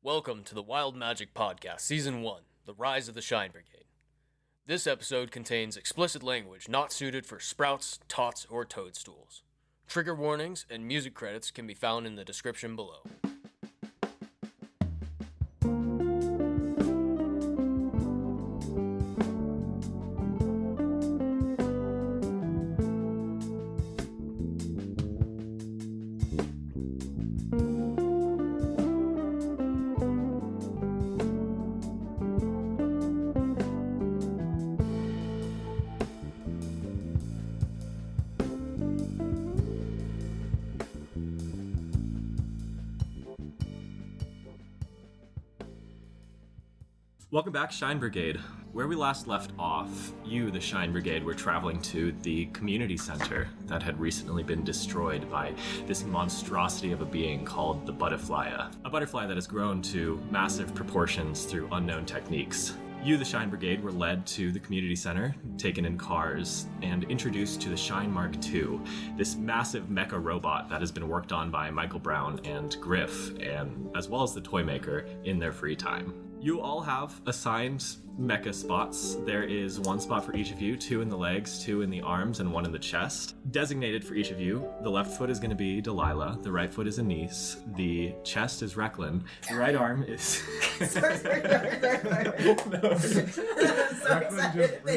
Welcome to the Wild Magic Podcast, Season 1, The Rise of the Shine Brigade. This episode contains explicit language not suited for sprouts, tots, or toadstools. Trigger warnings and music credits can be found in the description below. Welcome back, Shine Brigade. Where we last left off, you, the Shine Brigade, were traveling to the community center that had recently been destroyed by this monstrosity of a being called the Butterflyah. A butterfly that has grown to massive proportions through unknown techniques. You, the Shine Brigade, were led to the community center, taken in cars, and introduced to the Shine Mark II, this massive mecha robot that has been worked on by Michael Brown and Griff, and as well as the toy maker, in their free time. You all have assigned mecha spots. There is one spot for each of you, 2 in the legs, 2 in the arms, and 1 in the chest. Designated for each of you, the left foot is going to be Delilah, the right foot is Anise, the chest is Recklin, the right arm is... sorry.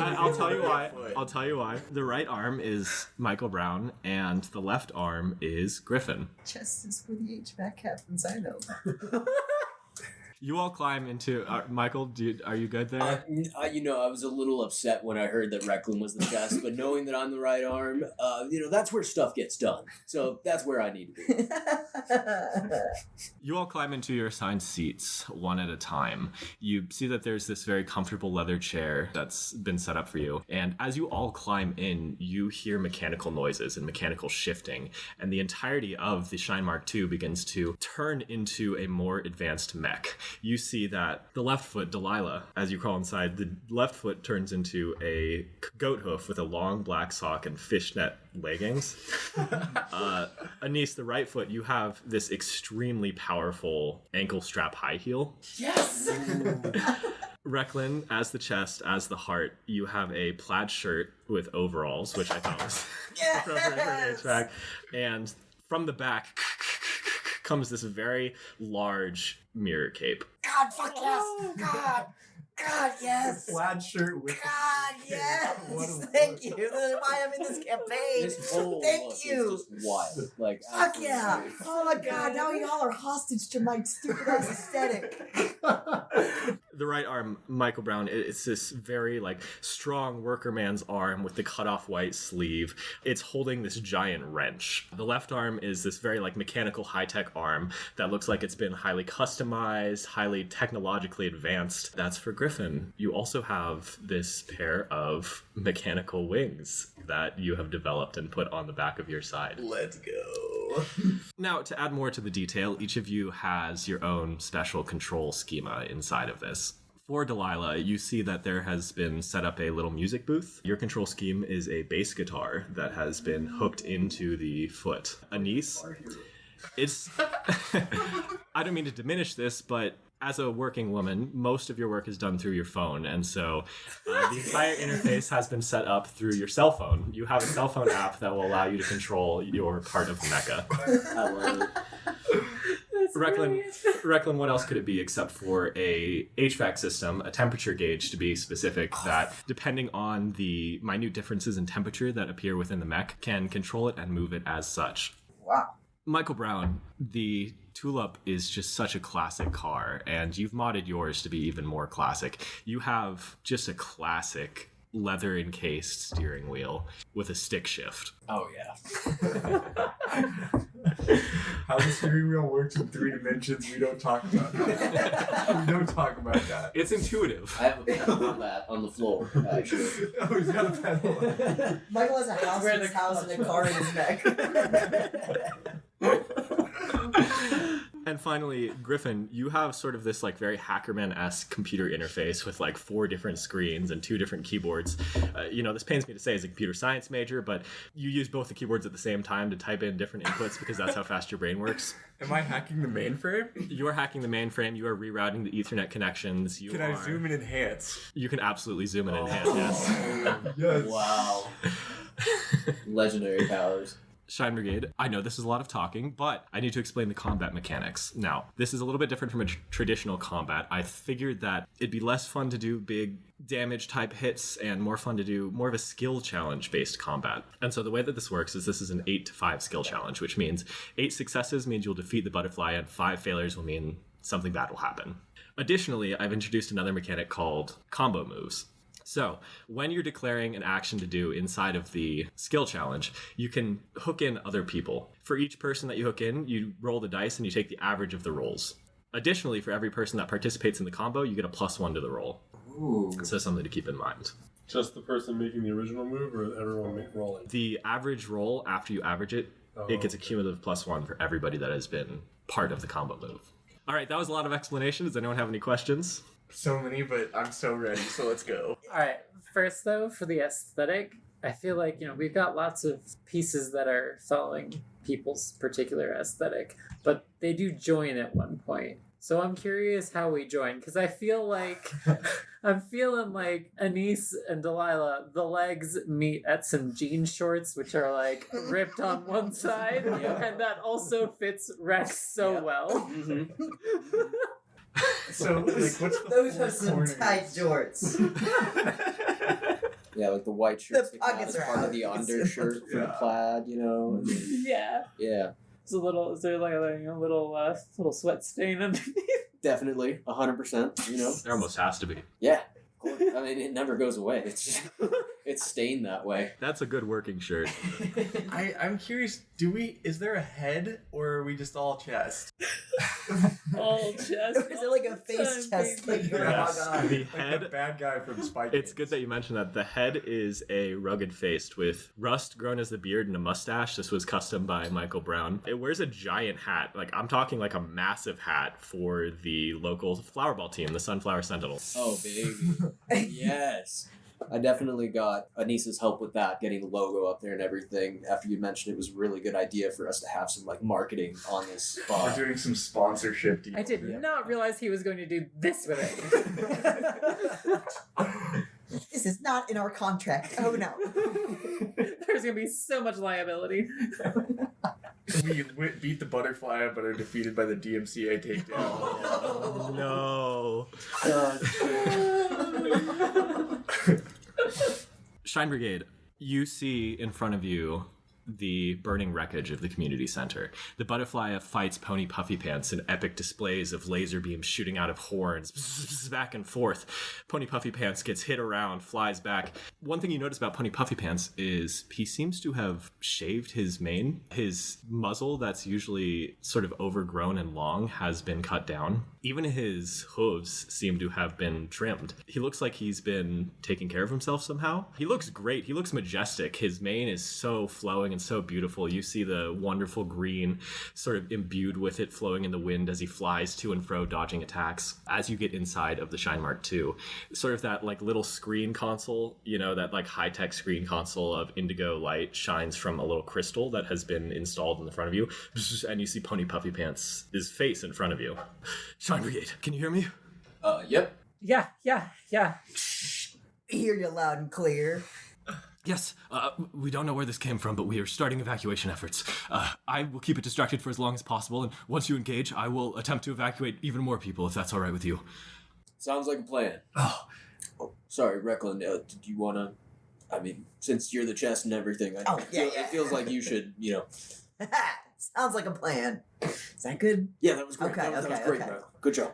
I'll tell you why. The right arm is Michael Brown, and the left arm is Griffin. Chest is for the HVAC captains, I know. You all climb into... Michael, are you good there? I was a little upset when I heard that Recklin was the chest, but knowing that I'm the right arm, that's where stuff gets done. So that's where I need to be. You all climb into your assigned seats, one at a time. You see that there's this very comfortable leather chair that's been set up for you. And as you all climb in, you hear mechanical noises and mechanical shifting. And the entirety of the Shine Mark II begins to turn into a more advanced mech. You see that the left foot, Delilah, as you crawl inside, the left foot turns into a goat hoof with a long black sock and fishnet leggings. Anise, the right foot, you have this extremely powerful ankle strap high heel. Yes! Recklin, as the chest, as the heart, you have a plaid shirt with overalls, which I thought was appropriate for HVAC. And from the back comes this very large mirror cape. God, fuck yes! God, yes! Plaid shirt with... God, yes! Thank you. That's why I'm in this campaign. This whole Thank look you. is just wild. Like, Fuck absolutely. yeah! Oh my god, now y'all are hostage to my stupid ass aesthetic. The right arm, Michael Brown, it's this very strong worker man's arm with the cut off white sleeve. It's holding this giant wrench. The left arm is this very mechanical high-tech arm that looks like it's been highly customized, highly technologically advanced. That's for Griffin. You also have this pair of mechanical wings that you have developed and put on the back of your side. Let's go. Now, to add more to the detail, each of you has your own special control schema inside of this. For Delilah, you see that there has been set up a little music booth. Your control scheme is a bass guitar that has been hooked into the foot. Anise, it's... I don't mean to diminish this, but as a working woman, most of your work is done through your phone, and so the entire interface has been set up through your cell phone. You have a cell phone app that will allow you to control your part of the mecha. I love it. Recklin, what else could it be except for a HVAC system, a temperature gauge to be specific, that depending on the minute differences in temperature that appear within the mech, can control it and move it as such. Wow. Michael Brown, the Tulip is just such a classic car, and you've modded yours to be even more classic. You have just a classic leather encased steering wheel with a stick shift. Oh, yeah. How the steering wheel works in 3 dimensions, we don't talk about that. We don't talk about that. It's intuitive. I have a pedal on that on the floor, actually. Oh, he's got a pedal. Michael has a house in his house and a car in his neck. And finally, Griffin, you have sort of this like very Hackerman-esque computer interface with like 4 different screens and 2 different keyboards. This pains me to say as a computer science major, but you use both the keyboards at the same time to type in different inputs because that's how fast your brain works. Am I hacking the mainframe? You are hacking the mainframe. You are rerouting the Ethernet connections. Can I zoom and enhance? You can absolutely zoom and enhance, yes. Yes. Wow. Legendary powers. Shine Brigade, I know this is a lot of talking, but I need to explain the combat mechanics. Now, this is a little bit different from a traditional combat. I figured that it'd be less fun to do big damage type hits and more fun to do more of a skill challenge based combat. And so the way that this works is this is an 8-to-5 skill challenge, which means 8 successes means you'll defeat the Butterflyah and 5 failures will mean something bad will happen. Additionally, I've introduced another mechanic called combo moves. So, when you're declaring an action to do inside of the skill challenge, you can hook in other people. For each person that you hook in, you roll the dice and you take the average of the rolls. Additionally, for every person that participates in the combo, you get a +1 to the roll. Ooh. So something to keep in mind. Just the person making the original move, or everyone rolling? The average roll, after you average it, it gets a cumulative +1 for everybody that has been part of the combo move. All right, that was a lot of explanation. Does anyone have any questions? So many, but I'm so ready, so let's go. All right. First, though, for the aesthetic, I feel like, we've got lots of pieces that are following people's particular aesthetic, but they do join at one point. So I'm curious how we join, because I feel like I'm feeling like Anise and Delilah, the legs meet at some jean shorts, which are like ripped on one side, and that also fits Rex so well. Mm-hmm. So, like, what's the Those are four some corners? tight jorts. Yeah, like the white shirt The sticking out pockets as are part out. of the undershirt for the Yeah. plaid, and then- Yeah. yeah, Is there like a little sweat stain underneath? definitely, 100%, There almost has to be. Yeah, of course. I mean, it never goes away. It's just, it's stained that way. That's a good working shirt. I'm curious, is there a head, or are we just all chest? All chest. Is it like a face chest thing going Yes. on? The Like the head. bad guy from Spy It's Kids. good that you mentioned that. The head is a rugged faced with rust grown as the beard and a mustache. This was custom by Michael Brown. It wears a giant hat. Like, I'm talking like a massive hat for the local flower ball team, the Sunflower Sentinels. Oh, baby. Yes. I definitely got Anissa's help with that, getting the logo up there and everything. After you mentioned it was a really good idea for us to have some marketing on this We're spot. doing some sponsorship deals. I did not realize he was going to do this with it. This is not in our contract. Oh no. There's going to be so much liability. We beat the Butterflyah, but are defeated by the DMCA takedown. No. Shine Brigade, you see in front of you the burning wreckage of the community center. The Butterflyah fights Pony Puffy Pants in epic displays of laser beams shooting out of horns, back and forth. Pony Puffy Pants gets hit around, flies back. One thing you notice about Pony Puffy Pants is he seems to have shaved his mane. His muzzle, that's usually sort of overgrown and long, has been cut down. Even his hooves seem to have been trimmed. He looks like he's been taking care of himself somehow. He looks great. He looks majestic. His mane is so flowing and so beautiful. You see the wonderful green sort of imbued with it flowing in the wind as he flies to and fro, dodging attacks. As you get inside of the Shine Mark II, sort of that like little screen console, that like high-tech screen console of indigo light shines from a little crystal that has been installed in the front of you, and you see Pony Puffy Pants' face in front of you. Shine Brigade, can you hear me? Yep. Yeah. We hear you loud and clear. Yes, we don't know where this came from, but we are starting evacuation efforts. I will keep it distracted for as long as possible, and once you engage, I will attempt to evacuate even more people, if that's all right with you. Sounds like a plan. Oh, sorry, Recklin. Did you want to? I mean, since you're the chest and everything, it feels like you should, Sounds like a plan. Is that good? Yeah, that was great. Okay, that was okay, great, okay. Recklin. Good job.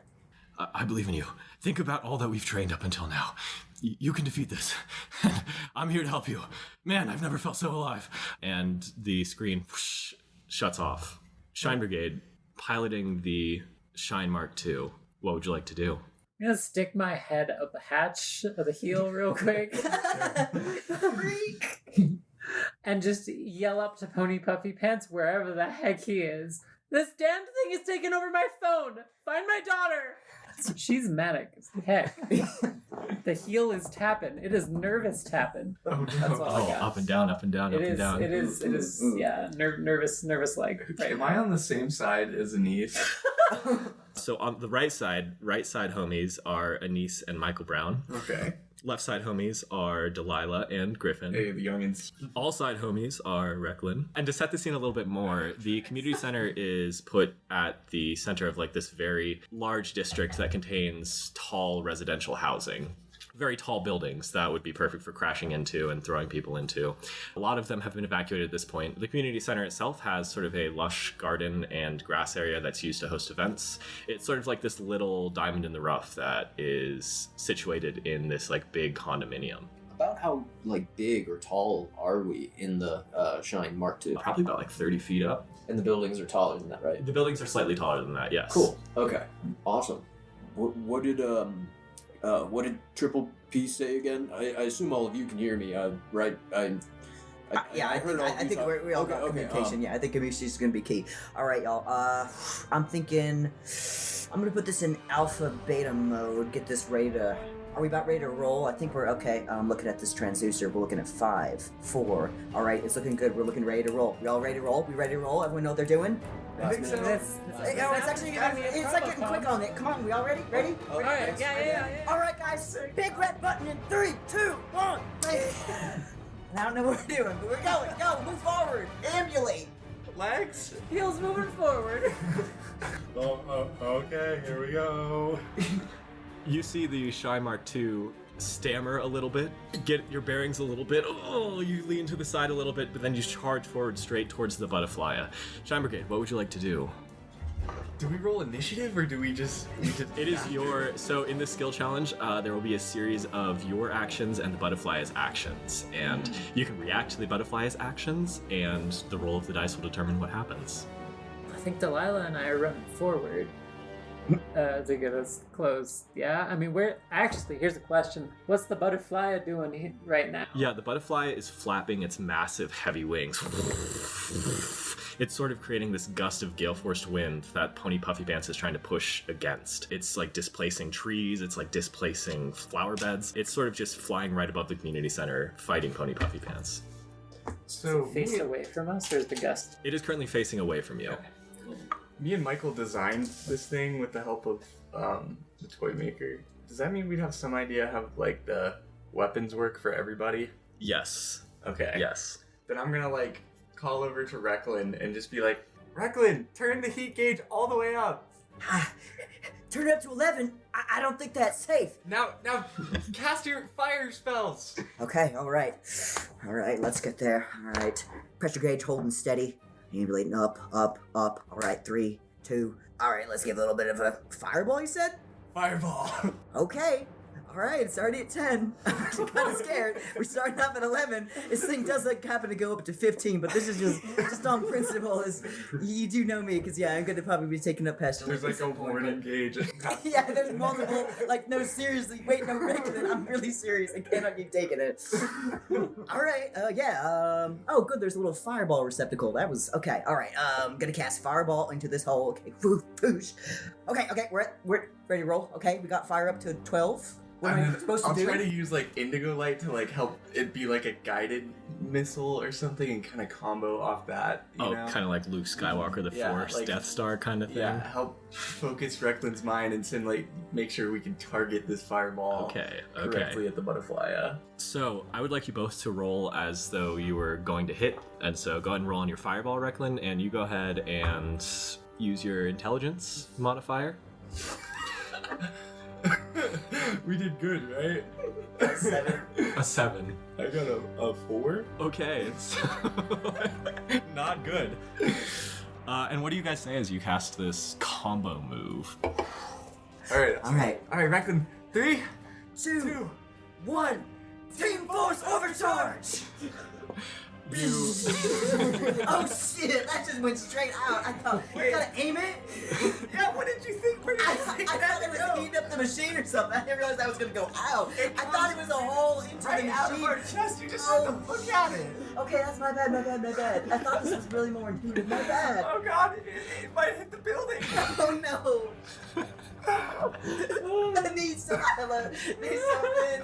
I believe in you. Think about all that we've trained up until now. You can defeat this. And I'm here to help you. Man, I've never felt so alive. And the screen whoosh, shuts off. Shine Brigade, piloting the Shine Mark II. What would you like to do? I'm going to stick my head up the hatch of the heel real quick. Freak. And just yell up to Pony Puffy Pants wherever the heck he is. This damn thing is taking over my phone. Find my daughter. She's manic as heck. The heel is tapping. It is nervous tapping. That's all I got. Up and down, up and down, up and down. It is. Yeah, nervous leg. Right Am now. I on the same side as Anise? So on the right side homies are Anise and Michael Brown. Okay. Left side homies are Delilah and Griffin. Hey, the youngins. All side homies are Recklin. And to set the scene a little bit more, the community center is put at the center of like this very large district that contains tall residential housing. Very tall buildings that would be perfect for crashing into and throwing people into. A lot of them have been evacuated at this point. The community center itself has sort of a lush garden and grass area that's used to host events. It's sort of like this little diamond in the rough that is situated in this like big condominium. About how like big or tall are we in the Shine Mark II? Probably about like 30 feet up. And the buildings are taller than that, right? The buildings are slightly taller than that, yes. Cool. Okay. Awesome. What did Triple P say again? I assume all of you can hear me, right? I think we all got communication. I think communication is going to be key. All right, y'all. I'm thinking I'm going to put this in alpha beta mode. Get this ready to. Are we about ready to roll? I think we're okay. I'm looking at this transducer. We're looking at 5, 4. All right, it's looking good. We're looking ready to roll. We all ready to roll? We ready to roll? Everyone know what they're doing? I think so. It's like getting quick on it. Come on, we all ready? Ready? All right. Yeah. All right, guys. Big red button in 3, 2, 1. And I don't know what we're doing, but we're going. Go, move forward. Ambulate. Legs? Heels moving forward. Okay, here we go. You see the Shine Mark II stammer a little bit, get your bearings a little bit. Oh, you lean to the side a little bit, but then you charge forward straight towards the Butterflyah. Shine Brigade, what would you like to do? Do we roll initiative or do we just It is so in this skill challenge, there will be a series of your actions and the Butterflyah's actions. And you can react to the Butterflyah's actions, and the roll of the dice will determine what happens. I think Delilah and I are running forward to get us close. Yeah, I mean, here's the question. What's the Butterflyah doing right now? Yeah, the Butterflyah is flapping its massive heavy wings. It's sort of creating this gust of gale-forced wind that Pony Puffy Pants is trying to push against. It's like displacing trees, it's like displacing flower beds. It's sort of just flying right above the community center, fighting Pony Puffy Pants. So Face away from us, or is the gust? It is currently facing away from you. me and Michael designed this thing with the help of the toy maker. Does that mean we'd have some idea how like the weapons work for everybody? Yes. Okay. Yes. Then I'm gonna like call over to Recklin and just be like, Recklin, turn the heat gauge all the way up. Turn it up to 11. I don't think that's safe. Now cast your fire spells. Okay, all right. All right, let's get there. All right. Pressure gauge holding steady. Ambulating up, up, up. All right, 3, 2. All right, let's give a little bit of a fireball, you said? Fireball. Okay. All right, it's already at 10. I'm actually kind of scared. We're starting off at 11. This thing does like happen to go up to 15, but this is just on principle. Is you do know me, because I'm going to probably be taking up past. There's like a warning gauge. Yeah, there's multiple. Like, no, seriously. Wait, no, Recklin, I'm really serious. I cannot keep taking it. All right. Oh, good. There's a little fireball receptacle. That was okay. All right. Gonna cast fireball into this hole. Okay. Poosh. Okay. We're ready to roll. Okay. We got fire up to 12. What am I supposed to do? I'll try to use like indigo light to like help it be like a guided missile or something and kind of combo off that. You know? Kind of like Luke Skywalker, the Force, like, Death Star kind of thing. Yeah, help focus Recklin's mind and send like make sure we can target this fireball correctly at the Butterflyah. So I would like you both to roll as though you were going to hit, and so go ahead and roll on your fireball, Recklin, and you go ahead and use your intelligence modifier. We did good, right? A 7. A 7. I got a 4. Okay, it's not good. And what do you guys say as you cast this combo move? All right, Recklin. 3, 2, 1. Team Force overcharge! Oh shit! That just went straight out. I thought, you gotta aim it? Yeah, what did you think? Where did you think I thought it was heating up the machine or something. I didn't realize I was gonna go out. I thought it was a hole into the machine. Out of our chest, you just have to look at it. Okay, that's my bad. I thought this was really more intuitive. My bad. Oh god, it might hit the building. Oh no. I need Delilah. Need something.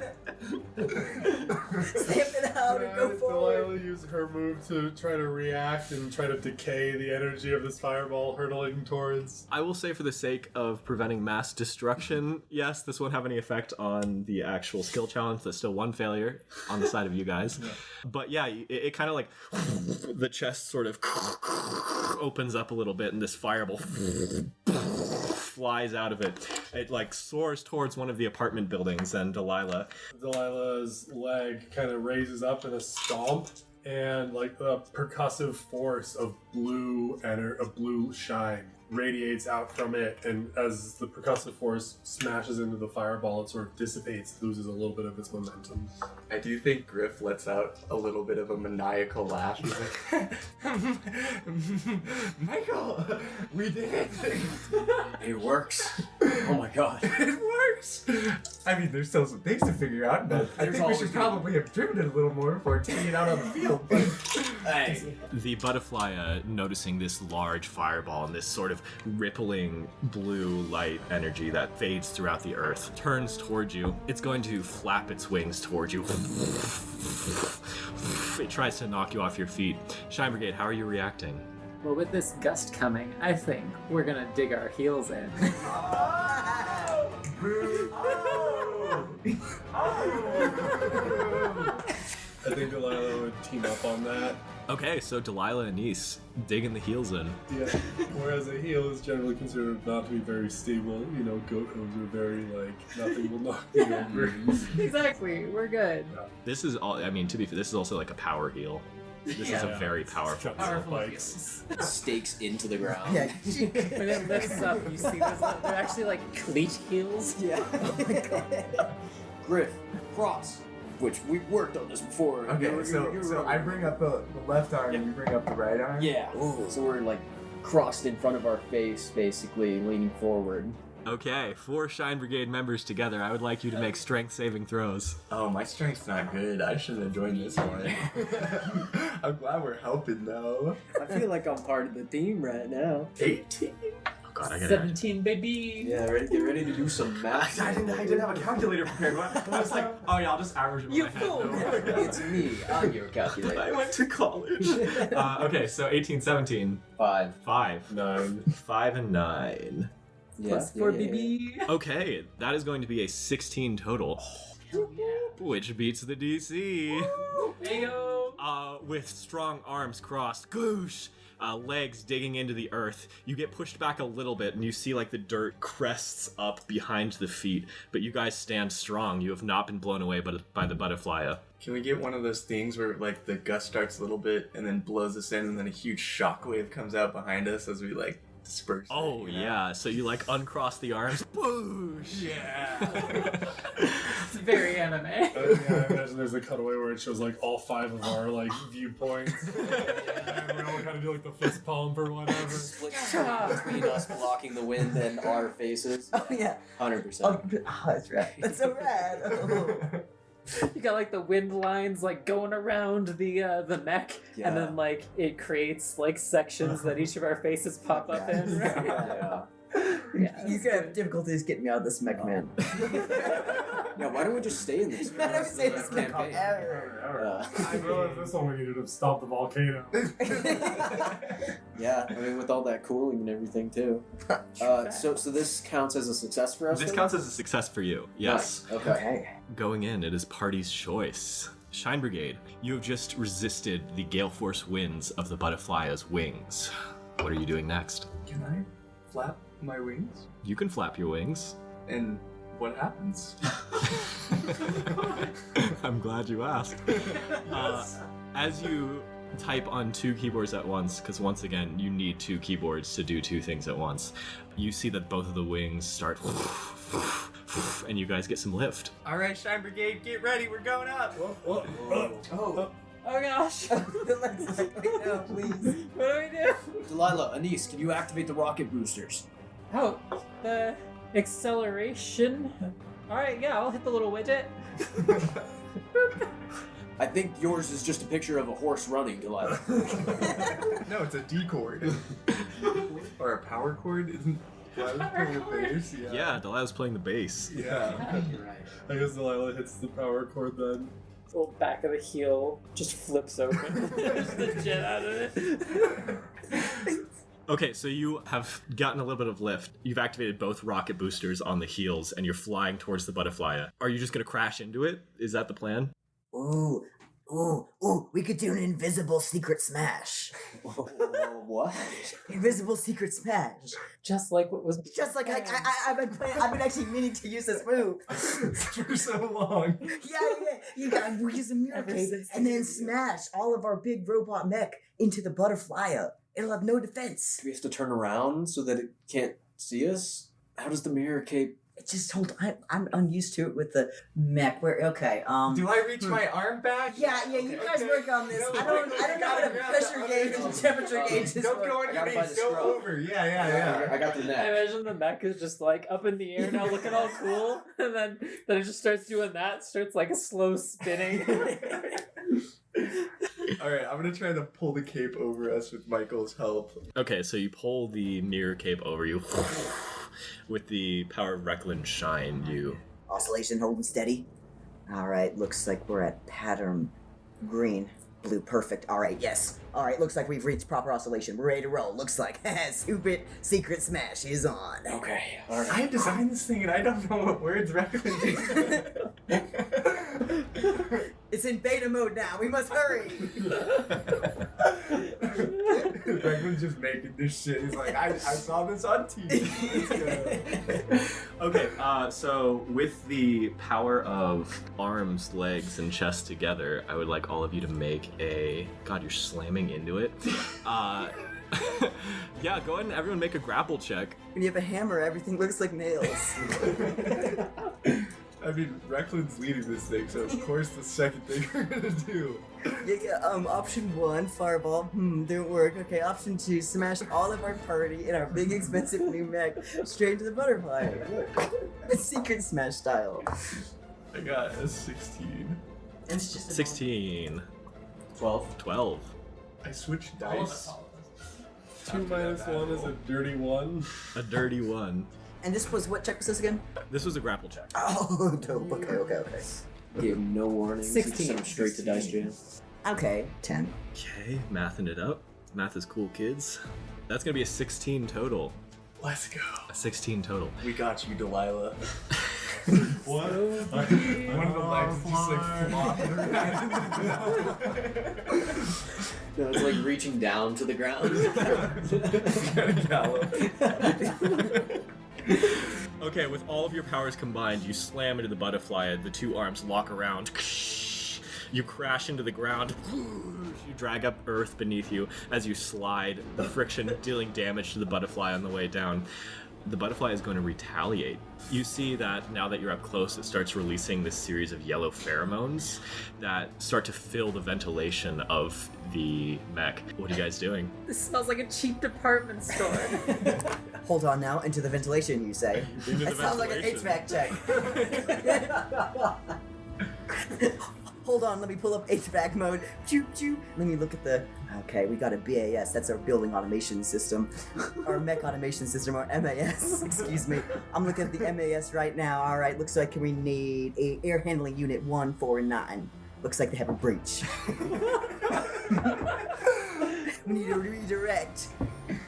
Stamp it out and go forward. Delilah used her move to try to react and try to decay the energy of this fireball hurtling towards. I will say, for the sake of preventing mass destruction, yes, this won't have any effect on the actual skill challenge. That's still one failure on the side of you guys. Yeah. But yeah, it kind of like the chest sort of opens up a little bit, and this fireball flies out of it. It like soars towards one of the apartment buildings, and Delilah's leg kind of raises up in a stomp, and like the percussive force of blue shine radiates out from it, and as the percussive force smashes into the fireball, it sort of dissipates, loses a little bit of its momentum. I do think Griff lets out a little bit of a maniacal laugh. He's like, Michael, we did it! It works. Oh my god. It works! I mean, there's still some things to figure out, but I think we should probably have driven it a little more before taking it out on the field. But Hey. The Butterflyah, noticing this large fireball and this sort of rippling blue light energy that fades throughout the earth, turns towards you. It's going to flap its wings towards you. It tries to knock you off your feet. Shine Brigade, how are you reacting? Well, with this gust coming, I think we're gonna dig our heels in. I think Delilah would team up on that. Okay, so Delilah and Nis digging the heels in. Yeah. Whereas a heel is generally considered not to be very stable. You know, goat hooves are very like nothing will knock you over. Exactly, we're good. This is all. I mean, to be fair, this is also like a power heel. This is a very powerful. Powerful heels. Stakes into the ground. Yeah. When it lifts up, you see those, they're actually like cleat heels. Yeah. Oh my god. Griff, cross. Which we've worked on this before. okay, so I bring up the left arm and you bring up the right arm? Yeah. So we're like crossed in front of our face, basically, leaning forward. Okay, 4 Shine Brigade members together. I would like you to make strength saving throws. Oh, my strength's not good. I shouldn't have joined this one. I'm glad we're helping, though. I feel like I'm part of the team right now. 18? Oh god, I gotta. 17, baby. Yeah, get ready to do some math. I didn't have a calculator prepared. I was like, oh yeah, I'll just average it in You my head. fool! Don't worry. It's me. I'm your I calculator. went to college. Okay, so 18, 17. 5. 5. 9. 5 and 9. Yeah. Plus 4, baby. Okay, that is going to be a 16 total, Hell yeah. which beats the DC. Heyo. With strong arms crossed, goosh, legs digging into the earth, you get pushed back a little bit and you see like the dirt crests up behind the feet, but you guys stand strong. You have not been blown away by the Butterflyah. Can we get one of those things where like the gust starts a little bit and then blows us in and then a huge shockwave comes out behind us as we like disperse? Oh it, you know? yeah, so you like uncross the arms, boosh! Yeah. It's very anime. Yeah, I imagine there's a cutaway where it shows like all 5 of our like viewpoints. And we all kind of do like the fist pump or whatever. Split between us blocking the wind and our faces. Oh yeah. 100%. Oh, that's right. That's so rad. Oh. You got like the wind lines like going around the mech, Yeah. and then like it creates like sections that each of our faces pop up in. Right? Yeah. Yeah, You're gonna have difficulties getting me out of this mech, man. Yeah, why don't we just stay in this? Why don't we stay in this mech campaign? forever? I realized this one we needed to stop the volcano. Yeah, I mean with all that cooling and everything too. So this counts as a success for us? This then? counts as a success for you, yes. Nice. Okay. Okay. Going in, it is party's choice. Shine Brigade, you have just resisted the gale force winds of the Butterflyah's wings. What are you doing next? Can I flap my wings? You can flap your wings. And what happens? I'm glad you asked. As you type on 2 keyboards at once, because once again, you need 2 keyboards to do 2 things at once, you see that both of the wings start and you guys get some lift. All right, Shine Brigade, get ready. We're going up. Oh gosh. Let's no, please. What do we do? Delilah, Anise, can you activate the rocket boosters? Oh, Acceleration. Alright, yeah, I'll hit the little widget. I think yours is just a picture of a horse running, Delilah. No, it's a D chord. Or a power chord, isn't Delilah playing the bass? Yeah, Delilah's playing the bass. Yeah. Right. I guess Delilah hits the power chord then. The little back of the heel just flips open. There's the jet out of it. Okay, so you have gotten a little bit of lift. You've activated both rocket boosters on the heels, and you're flying towards the Butterflyah. Are you just going to crash into it? Is that the plan? Ooh, we could do an invisible secret smash. What? Invisible secret smash. Just like what was. Just like I've been actually meaning to use this move. For so long. Yeah. You gotta use a mirror cape and then smash all of our big robot mech into the Butterflyah. It'll have no defense. Do we have to turn around so that it can't see us? How does the mirror cape... It just I'm unused to it with the mech. Okay. Do I reach my arm back? Yeah. You guys work on this. I don't know how to pressure gauge and temperature gauge this. Don't go gotta underneath. find the Go scrub. over. Yeah. I got the I net. imagine the mech is just like up in the air now, looking all cool, and then it just starts doing that, starts like a slow spinning. Alright, I'm gonna try to pull the cape over us with Michael's help. Okay, so you pull the mirror cape over you. With the power of Reckland Shine, you... Oscillation holding steady. All right, looks like we're at pattern green. Blue, perfect. All right, yes. All right, looks like we've reached proper oscillation. We're ready to roll. Looks like stupid secret smash is on. Okay, alright. I designed this thing and I don't know what words recommend. It's in beta mode now. We must hurry. Beckman's just making this shit. He's like, I saw this on TV. Okay, so with the power of arms, legs, and chest together, I would like all of you to make a... God, you're slamming into it. Yeah, go ahead and everyone make a grapple check. When you have a hammer, everything looks like nails. I mean, Reckland's leading this thing, so of course the second thing we're gonna do. Option 1, fireball. Didn't work. Okay, option 2, smash all of our party in our big expensive new mech straight into the Butterflyah. Secret smash style. I got a 16. It's just 16. 12. 12. I switched dice. 2 minus 1 is a dirty 1. A dirty 1. And this was what check was this again? This was a grapple check. Oh, dope. Okay. Gave him no warning. 16. Sent him straight to dice jam. Okay, 10. Okay, mathing it up. Math is cool, kids. That's gonna be a 16 total. Let's go. A 16 total. We got you, Delilah. What? One of the legs just like flopping around. No, it's like reaching down to the ground. Okay, with all of your powers combined, you slam into the Butterflyah. The two arms lock around. You crash into the ground. You drag up earth beneath you as you slide, the friction dealing damage to the Butterflyah on the way down. The Butterflyah is going to retaliate. You see that now that you're up close, it starts releasing this series of yellow pheromones that start to fill the ventilation of the mech. What are you guys doing? This smells like a cheap department store. Hold on now, into the ventilation, you say. Into That the sounds like an ventilation. HVAC check. Hold on, let me pull up HVAC mode. Choo choo. Let me look at the... Okay, we got a BAS. That's our building automation system. Our mech automation system, our MAS. Excuse me. I'm looking at the MAS right now. All right, looks like we need a air handling unit 1, 4, and 9. Looks like they have a breach. We need to redirect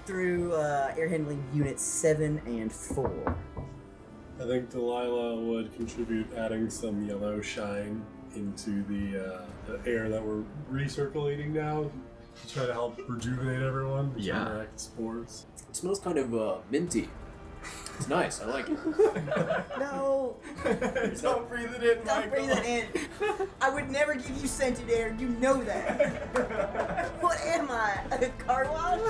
through air handling units 7 and 4. I think Delilah would contribute adding some yellow shine into the air that we're recirculating now to try to help rejuvenate everyone. Yeah. Counteract spores. It smells kind of minty. It's nice. I like it. No! Don't breathe it in, Don't breathe it in! I would never give you scented air, you know that! What am I? A car wash?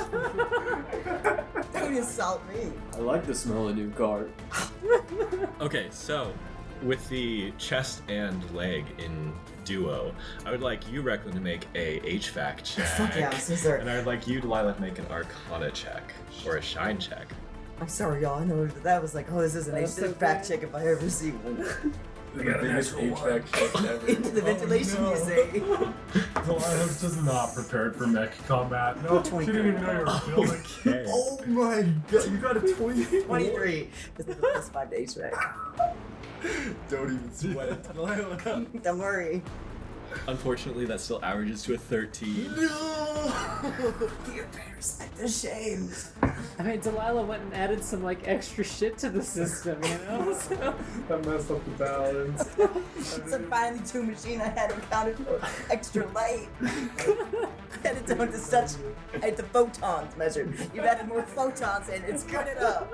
Don't insult me! I like the smell of new car. Okay, so with the chest and leg in duo, I would like you, Reckland, to make a HVAC check. Fuck yeah, sister. And I would like you, Delilah, to make an Arcana check or a Shine check. I'm sorry, y'all. I know that was like, oh, this is an That's so fact good. check if I ever see one. The biggest HVAC check ever. Into the ventilation, you say? Delilah was just not prepared for mech combat. No, she 23. didn't even know you were building. Okay. Oh my god, you got a 20. 23. It's the plus 5 to HVAC. Don't even sweat it, Delilah. Don't worry. Unfortunately, that still averages to a 13. No! You pay respect the shame. I mean, Delilah went and added some like extra shit to the system, you know. So That messed up the balance. It's a finely tuned machine I had accounted for extra light. I had it down to such. I had the photons measured. You've added more photons in. It's good enough.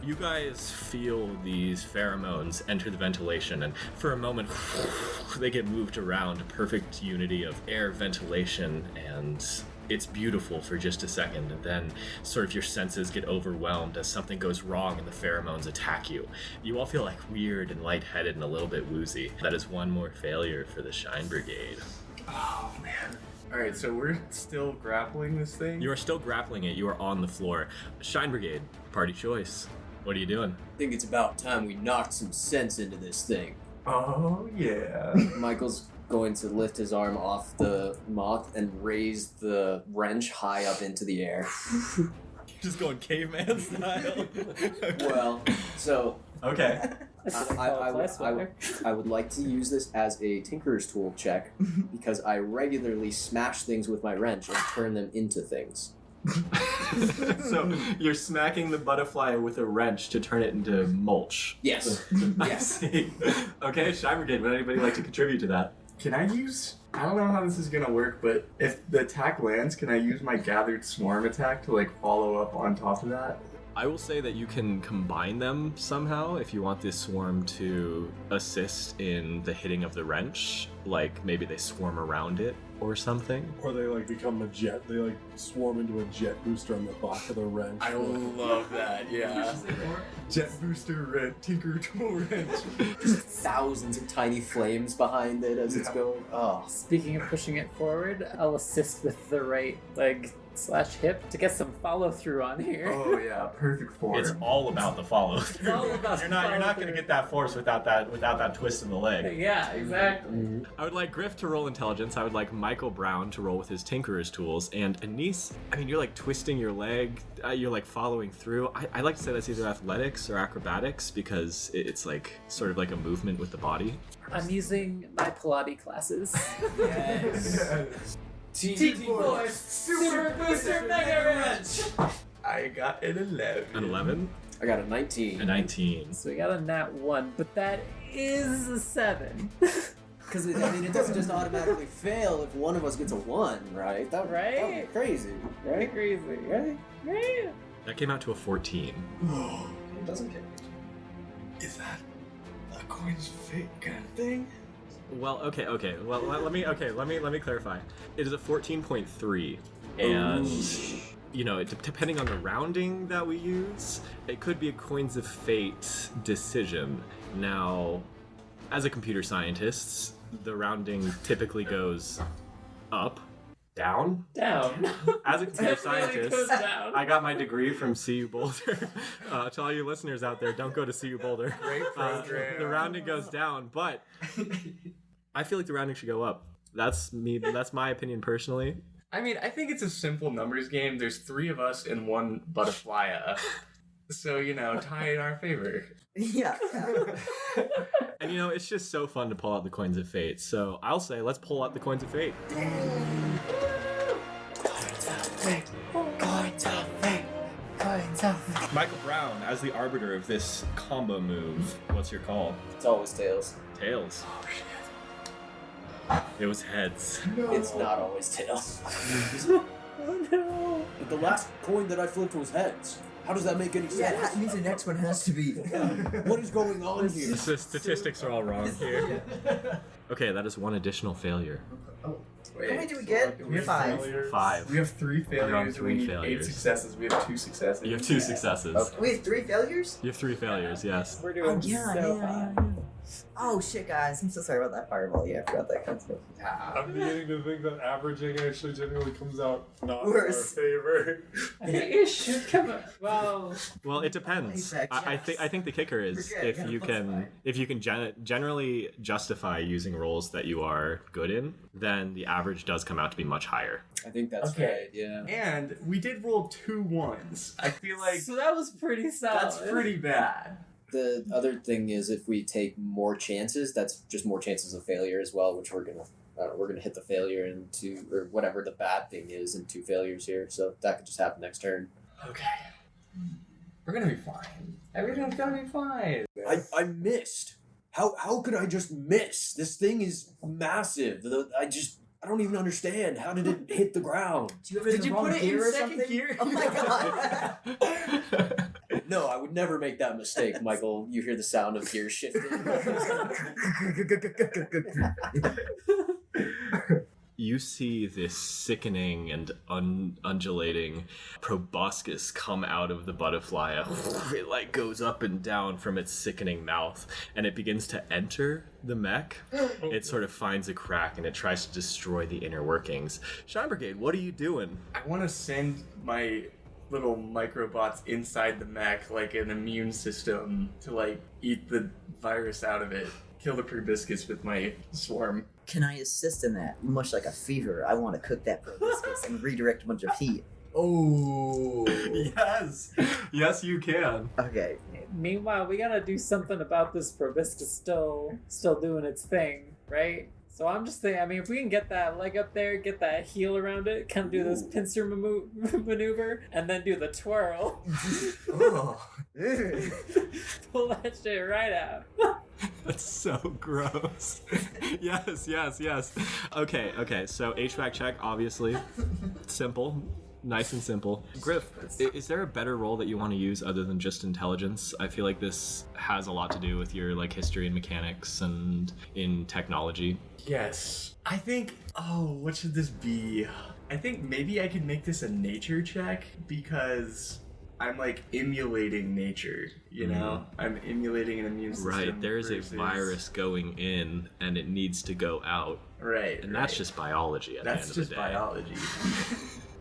You guys feel these pheromones enter the ventilation, and for a moment, they get moved around, a perfect unity of air, ventilation, and it's beautiful for just a second, and then sort of your senses get overwhelmed as something goes wrong and the pheromones attack you. You all feel like weird and lightheaded and a little bit woozy. That is one more failure for the Shine Brigade. Oh man. Alright, so we're still grappling this thing? You are still grappling it. You are on the floor. Shine Brigade, party choice. What are you doing? I think it's about time we knocked some sense into this thing. Oh yeah. Michael's going to lift his arm off the moth and raise the wrench high up into the air. Just going caveman style. Well, so Okay. I would like to use this as a tinkerer's tool check because I regularly smash things with my wrench and turn them into things. So you're smacking the Butterflyah with a wrench to turn it into mulch. Yes. I Yes. see. Okay, Shine Brigade, would anybody like to contribute to that? Can I use... I don't know how this is gonna work, but if the attack lands, can I use my gathered swarm attack to like follow up on top of that? I will say that you can combine them somehow if you want this swarm to assist in the hitting of the wrench. Like maybe they swarm around it or something. Or they like become a jet. They like swarm into a jet booster on the back of the wrench. I love that, yeah. Jet booster wrench, tinker tool wrench. Thousands of tiny flames behind it as it's going. Oh. speaking of pushing it forward, I'll assist with the right leg / hip to get some follow through on here. Oh yeah, perfect form. It's all about the follow through. It's all about you're the not going follow-through. to get that force without that twist in the leg. Yeah, exactly. I would like Griff to roll intelligence. I would like Michael Brown to roll with his tinkerer's tools. And Anise, I mean, you're like twisting your leg. You're like following through. I like to say that's either athletics or acrobatics because it's like sort of like a movement with the body. I'm using my Pilates classes. Yes. T-Force Super Booster Mega Wrench! I got an 11. An 11, I got a 19. a 19. So we got a nat 1, but that is a 7. Because it doesn't just automatically fail if one of us gets a 1, right? That would be crazy, right? Crazy. Right? Right? That came out to a 14. It doesn't get. Is that a coin's fate kind of thing? Well, okay. Well, let me clarify. It is a 14.3, and you know, depending on the rounding that we use, it could be a coins of fate decision. Now, as a computer scientist, the rounding typically goes up, down. Down. As a computer It really scientist, goes down. I got my degree from CU Boulder. To all you listeners out there, don't go to CU Boulder. Great program. The rounding goes down, but I feel like the rounding should go up. That's me. That's my opinion personally. I mean, I think it's a simple numbers game. There's 3 of us and 1 Butterflyah. So, you know, tie in our favor. Yeah. And you know, it's just so fun to pull out the coins of fate. So I'll say, let's pull out the coins of fate. Michael Brown, as the arbiter of this combo move, what's your call? It's always tails. Tails. Oh shit. It was heads. It's not always tails. Oh no. But the last coin that I flipped was heads. How does that make any Yeah, sense? that means the next one has to be. What is going on here? The statistics are all wrong here. Okay, that is one additional failure. How many do we get? We have 5. 5. We have 3 failures. three We need failures. 8 successes. We have 2 successes. You have 2 successes. We have 3 failures? You have 3 failures, yes. We're doing so hot. Oh shit, guys! I'm so sorry about that fireball. Yeah, I forgot that concept. I'm beginning to think that averaging actually generally comes out not Worse. in our favor. I think it should come up. Well, it depends. I think the kicker is if you can generally justify using roles that you are good in, then the average does come out to be much higher. I think that's right, yeah. And we did roll 2 1s. I feel like so that was pretty solid. that's pretty bad. The other thing is if we take more chances, that's just more chances of failure as well, which we're gonna hit the failure into, or whatever the bad thing is, in 2 failures here. So that could just happen next turn. Okay. We're gonna be fine. Everything's gonna be fine. I missed. How could I just miss? This thing is massive. I don't even understand. How did it hit the ground? Did you put it in second gear? Oh my god! No, I would never make that mistake, Michael. You hear the sound of gear shifting. You see this sickening and undulating proboscis come out of the Butterflyah. It like goes up and down from its sickening mouth, and it begins to enter the mech. It sort of finds a crack and it tries to destroy the inner workings. Shine Brigade, what are you doing? I want to send my little microbots inside the mech, like an immune system, to like eat the virus out of it. Kill the proboscis with my swarm. Can I assist in that? Much like a fever, I want to cook that proboscis and redirect a bunch of heat. Oh. Yes! Yes, you can. Okay. Meanwhile, we gotta do something about this proboscis still doing its thing, right? So I'm just thinking, I mean, if we can get that leg up there, get that heel around it, kind of do this pincer maneuver, and then do the twirl. Pull that shit right out. That's so gross. Yes. Okay, so HVAC check, obviously. Simple. Nice and simple. Griff, is there a better role that you want to use other than just intelligence? I feel like this has a lot to do with your like history and mechanics and in technology. Yes. I think, what should this be? I think maybe I could make this a nature check because I'm like emulating nature, you know? I'm emulating an immune system. Right, there is a virus going in and it needs to go out. Right. And that's just biology at the end of the day. That's just biology.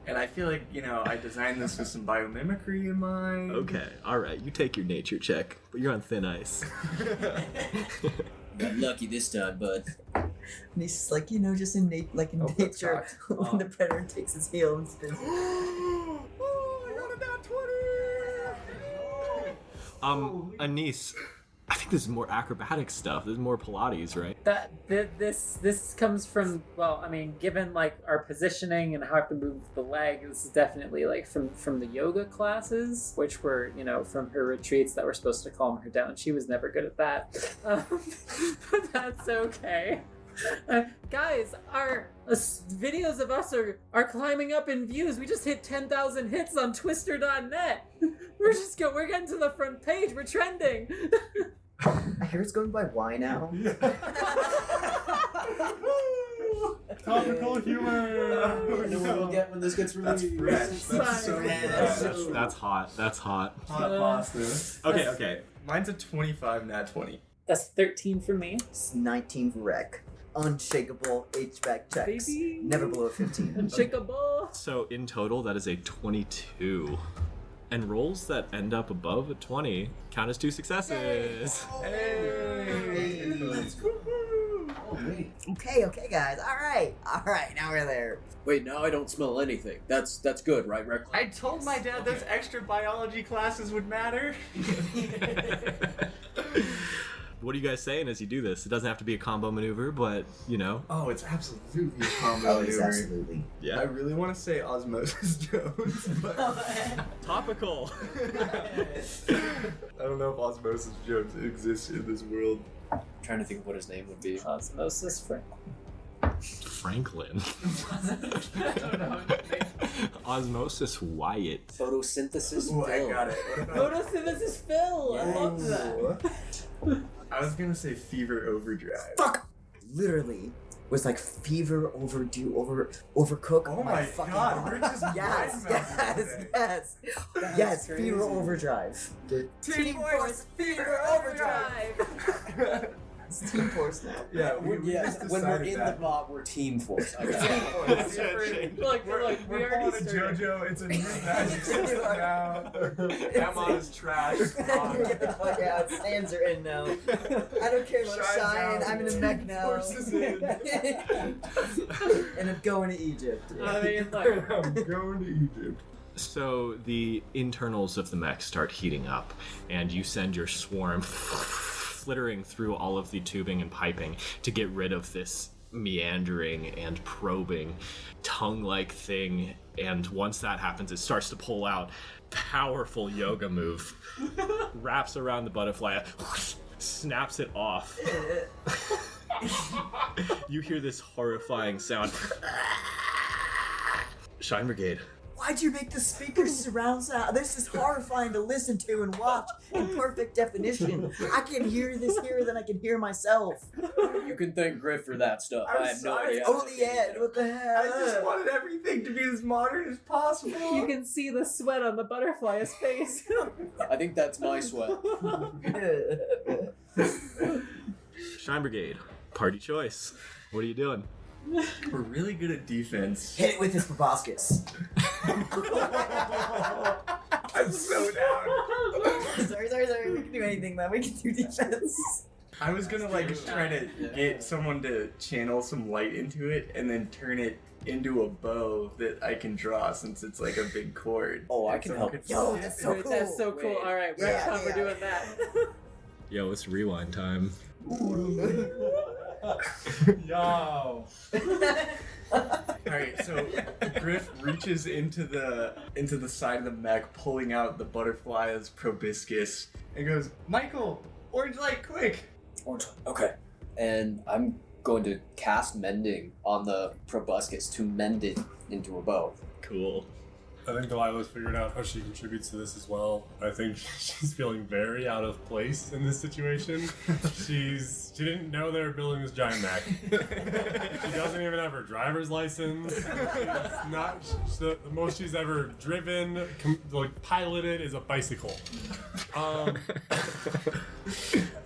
And I feel like, I designed this with some biomimicry in mind. Okay, alright, you take your nature check, but you're on thin ice. Got lucky this time, bud. And he's just like, just in nature, when the predator takes his heel and spins. I got a nat 20! Anise, I think this is more acrobatic stuff. This is more Pilates, right? This comes from, given like our positioning and how I have to move the leg, this is definitely like from the yoga classes, which were, from her retreats that were supposed to calm her down. She was never good at that. But that's okay. Guys, our videos of us are climbing up in views. We just hit 10,000 hits on Twister.net. We're getting to the front page. We're trending. I hear it's going by Y now. Topical humor. You know what we'll get when this gets released. That's so fresh. That's hot. Hot pasta. Okay. Mine's a 25 nat 20. That's 13 for me. It's 19 for Rec. Unshakable HVAC checks. Baby. Never below a 15. Unshakable. So in total, that is a 22. And rolls that end up above a 20 count as 2 successes. Hey! Okay, guys. All right. Now we're there. Wait, now I don't smell anything. That's good, right, Rex? I told my dad those extra biology classes would matter. What are you guys saying as you do this? It doesn't have to be a combo maneuver, but, Oh, it's absolutely a combo Oh, it's maneuver. absolutely. Yeah. I really want to say Osmosis Jones, but Topical. I don't know if Osmosis Jones exists in this world. I'm trying to think of what his name would be. Osmosis Franklin. I don't know. Osmosis Wyatt. Photosynthesis. Ooh, I Phil. got it. Photosynthesis Phil. I love that. I was gonna say Fever Overdrive. Fuck! Literally was like fever overdue, overcook. Oh my fucking god, we're just Yes, That's Fever crazy. Overdrive. Team Force Fever Overdrive. It's Team Force now. Yeah, when we're in the bot, we're Team Force. I got Team it. Force. Look, we We're already pulling a started. JoJo. It's a new magic system now. Amon is trash. Get the fuck out. Stands are in now. I don't care about Shine's Shine. out. I'm in a mech now. Force is in. And I'm going to Egypt. I mean, look, I'm going to Egypt. So the internals of the mech start heating up, and you send your swarm flittering through all of the tubing and piping to get rid of this meandering and probing tongue-like thing. And once that happens, it starts to pull out. Powerful yoga move. Wraps around the Butterflyah, snaps it off. You hear this horrifying sound. Shine Brigade. Why'd you make the speakers surround sound? This is horrifying to listen to and watch in perfect definition. I can hear this here than I can hear myself. You can thank Griff for that stuff. I'm I have no sorry. idea. Oh, the end. What the hell? I just wanted everything to be as modern as possible. you can see the sweat on the Butterflyah's face. I think that's my sweat. Shine Brigade. Party choice. What are you doing? We're really good at defense. Hit it with his proboscis. I'm so down. Sorry. We can do anything, man. We can do defense. I was gonna try to get someone to channel some light into it and then turn it into a bow that I can draw since it's like a big cord. Oh, I And can someone help. could Yo, snap that's it. so cool. That's so cool. Wait. All right, we're Yeah, time for yeah. doing that. Yo, it's rewind time. Yo. Alright, so Griff reaches into the side of the mech, pulling out the Butterflyah's proboscis, and goes, Michael, orange light, quick! Okay. And I'm going to cast Mending on the proboscis to mend it into a bow. Cool. I think Delilah's figured out how she contributes to this as well. I think she's feeling very out of place in this situation. She didn't know they were building this giant mech. She doesn't even have her driver's license. The most she's ever driven, piloted, is a bicycle.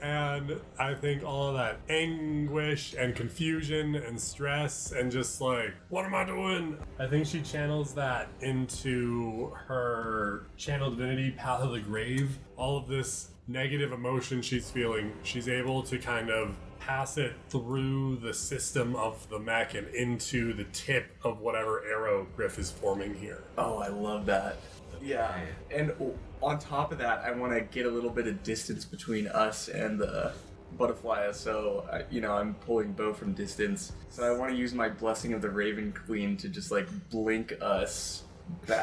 And I think all of that anguish and confusion and stress and just like, what am I doing? I think she channels that into her channel divinity, Path of the Grave. All of this negative emotion she's feeling, she's able to kind of pass it through the system of the mech and into the tip of whatever arrow Griff is forming here. Oh, I love that. Yeah, and on top of that, I want to get a little bit of distance between us and the Butterflyah, so, I'm pulling bow from distance. So I want to use my Blessing of the Raven Queen to just, blink us.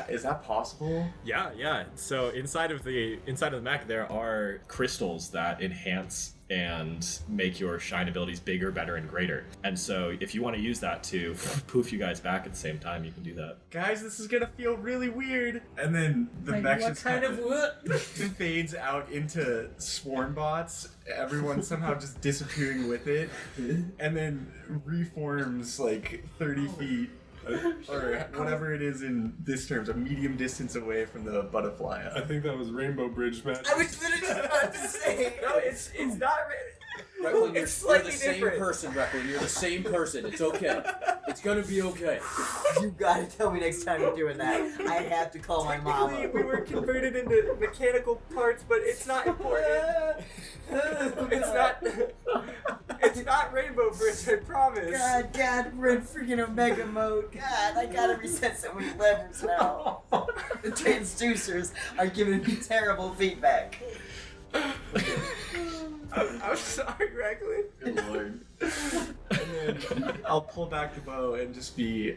Is that possible? Yeah. So inside of the mech, there are crystals that enhance and make your shine abilities bigger, better, and greater. And so if you want to use that to poof you guys back at the same time, you can do that. Guys, this is gonna feel really weird. And then the mech just kind of what? fades out into swarm bots, everyone somehow just disappearing with it, and then reforms 30 feet or whatever it is in this terms, a medium distance away from the Butterflyah. I think that was Rainbow Bridge magic. I was literally just about to say. No, it's not. Recklin, you're It's the slightly same different. person, Recklin. You're the same person. It's okay. It's gonna be okay. You gotta tell me next time you're doing that. I have to call my mama. We were converted into mechanical parts, but it's not important. It's not Rainbow Bridge, I promise. God, we're in freaking Omega mode. God, I gotta reset so many levers now. The transducers are giving me terrible feedback. I'm sorry, Recklin. Good lord. And then I'll pull back the bow and just be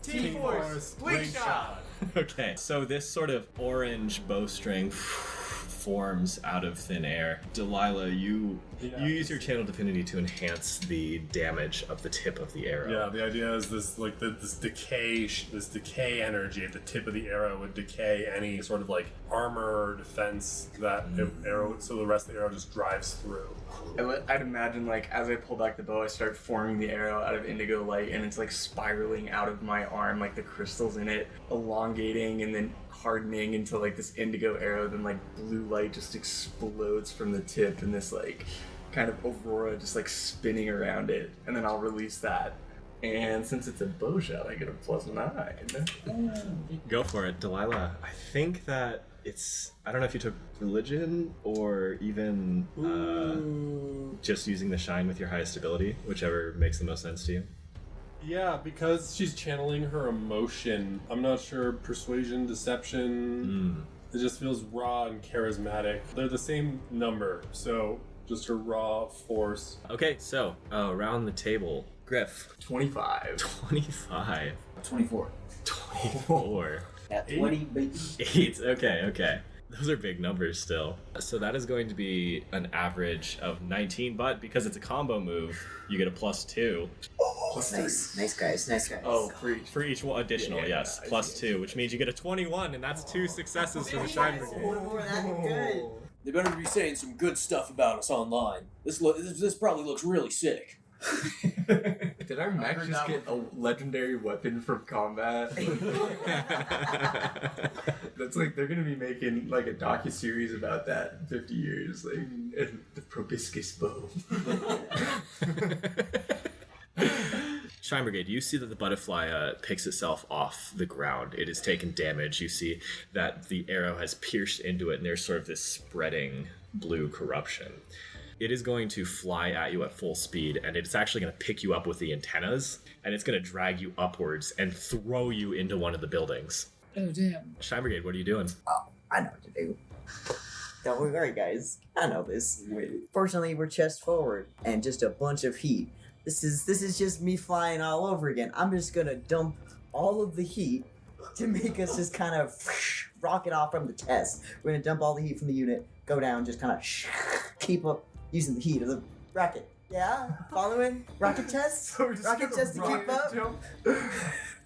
Team Force, blink shot. Okay, so this sort of orange bowstring forms out of thin air. Delilah, you use your channel divinity to enhance the damage of the tip of the arrow. Yeah, the idea is this this decay energy at the tip of the arrow would decay any sort of armor or defense that arrow, so the rest of the arrow just drives through. I'd imagine as I pull back the bow, I start forming the arrow out of indigo light, and it's spiraling out of my arm, the crystals in it elongating and then hardening into this indigo arrow. Then blue light just explodes from the tip, and this kind of aurora just like spinning around it, and then I'll release that. And since it's a bow shot, I get a +9. Go for it, Delilah. I think that it's, I don't know if you took religion or even just using the shine with your highest ability, whichever makes the most sense to you. Yeah, because she's channeling her emotion. I'm not sure. Persuasion, deception. It just feels raw and charismatic. They're the same number, so just her raw force. Okay, so around the table, Griff. 25. 25. 24. 24. At 20, baby. 8. Okay. Those are big numbers still. So that is going to be an average of 19, but because it's a combo move, you get a +2. Nice guys. Oh, for each one additional, yes. +2, which means you get a 21, and that's 2 successes for the Shine Brigade. Good. They better be saying some good stuff about us online. This probably looks really sick. Did our mech just get a legendary weapon from combat? That's like, they're gonna be making like a docu-series about that in 50 years, like, and the proboscis bow. Shine Brigade, you see that the Butterflyah picks itself off the ground. It has taken damage. You see that the arrow has pierced into it, and there's sort of this spreading blue corruption. It is going to fly at you at full speed, and it's actually going to pick you up with the antennas, and it's going to drag you upwards and throw you into one of the buildings. Oh, damn. Shine Brigade, what are you doing? Oh, I know what to do. Don't worry, guys. I know this. Fortunately, we're chest forward and just a bunch of heat. This is just me flying all over again. I'm just gonna dump all of the heat to make us just kind of rocket off from the chest. We're gonna dump all the heat from the unit, go down, just kind of keep up using the heat of the rocket. Yeah, following rocket chest. Rocket chest to keep up.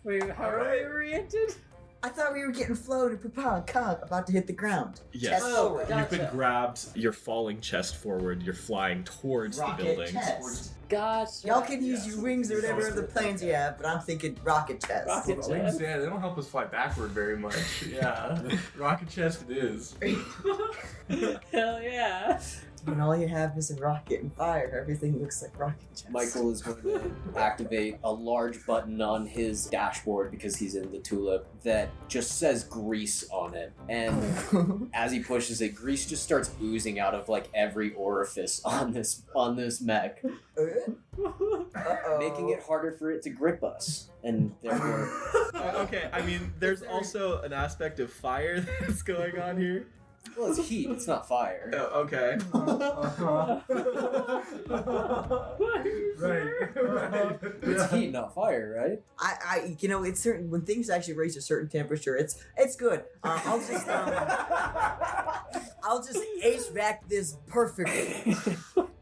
Wait, how are we oriented? I thought we were getting floated, propelled, about to hit the ground. Yes. Chest forward. You've been grabbed. You're falling chest forward. You're flying towards Rocket the buildings. chest. Gotcha. Y'all can use your wings or whatever other planes you have, but I'm thinking rocket chest. Rocket chest. Yeah, they don't help us fly backward very much. Yeah. Rocket chest it is. Hell yeah. When all you have is a rocket and fire, everything looks like rocket chest. Michael is going to activate a large button on his dashboard because he's in the tulip that just says grease on it. And as he pushes it, grease just starts oozing out of like every orifice on this mech, Uh-oh. making it harder for it to grip us. And therefore, Okay, I mean, there's also an aspect of fire that's going on here. well, it's heat. It's not fire. Oh, okay. Right. It's heat, not fire, right? I it's certain when things actually reach a certain temperature, it's good. I'll just HVAC this perfectly.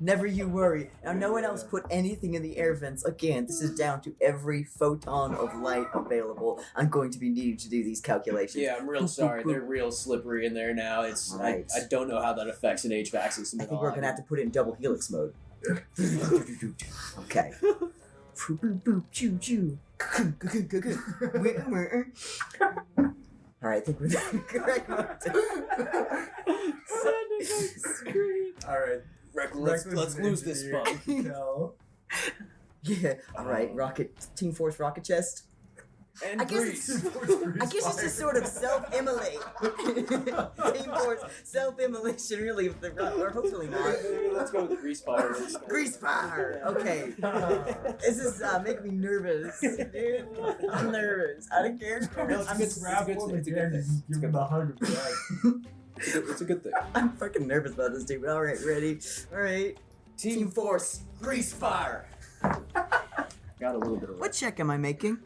Never you worry. Now, no one else put anything in the air vents. Again, this is down to every photon of light available. I'm going to be needing to do these calculations. Yeah, I'm real sorry. They're real slippery in there now. It's Right. I don't know how that affects an HVAC system I at think all. we're gonna have to put it in double helix mode. Okay. All right, I think we're in the correct mode. All right. Let's lose this spot. No. Yeah. All right, Team Force rocket chest. And I guess it's just sort of self-immolate. Team Force self-immolation, really, or hopefully not. Let's go with grease fire. Grease fire. Okay. This is making me nervous, dude. I'm nervous. I don't care. No, it's a good thing. Give him a hug back. It's a good thing. I'm fucking nervous about this, dude. But all right, ready? All right. Team Force, grease fire. Got a little bit of What check am I making?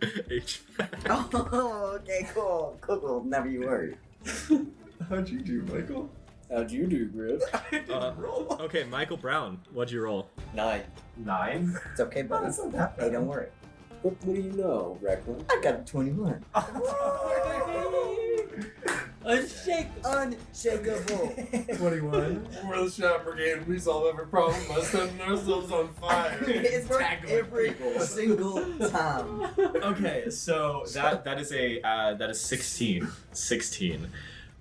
Oh, okay, cool. Never you worry. How'd you do, Michael? How'd you do, Griff? Okay, Michael Brown, what'd you roll? 9. 9? It's okay, buddy. Hey, don't worry. What do you know, Recklin? I got a 21. Unshakable. 21. We're the Shine Brigade. We solve every problem by setting ourselves on fire. It's worked every single time. Okay, so that is 16.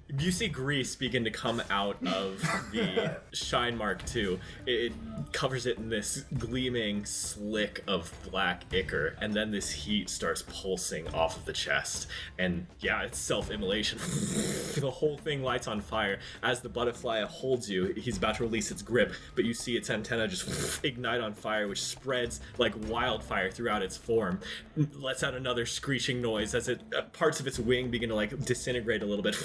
You see grease begin to come out of the Shine Mark II. It covers it in this gleaming slick of black ichor, and then this heat starts pulsing off of the chest. And yeah, it's self-immolation. The whole thing lights on fire. As the Butterflyah holds you, he's about to release its grip, but you see its antenna just ignite on fire, which spreads like wildfire throughout its form. Lets out another screeching noise as parts of its wing begin to like disintegrate a little bit.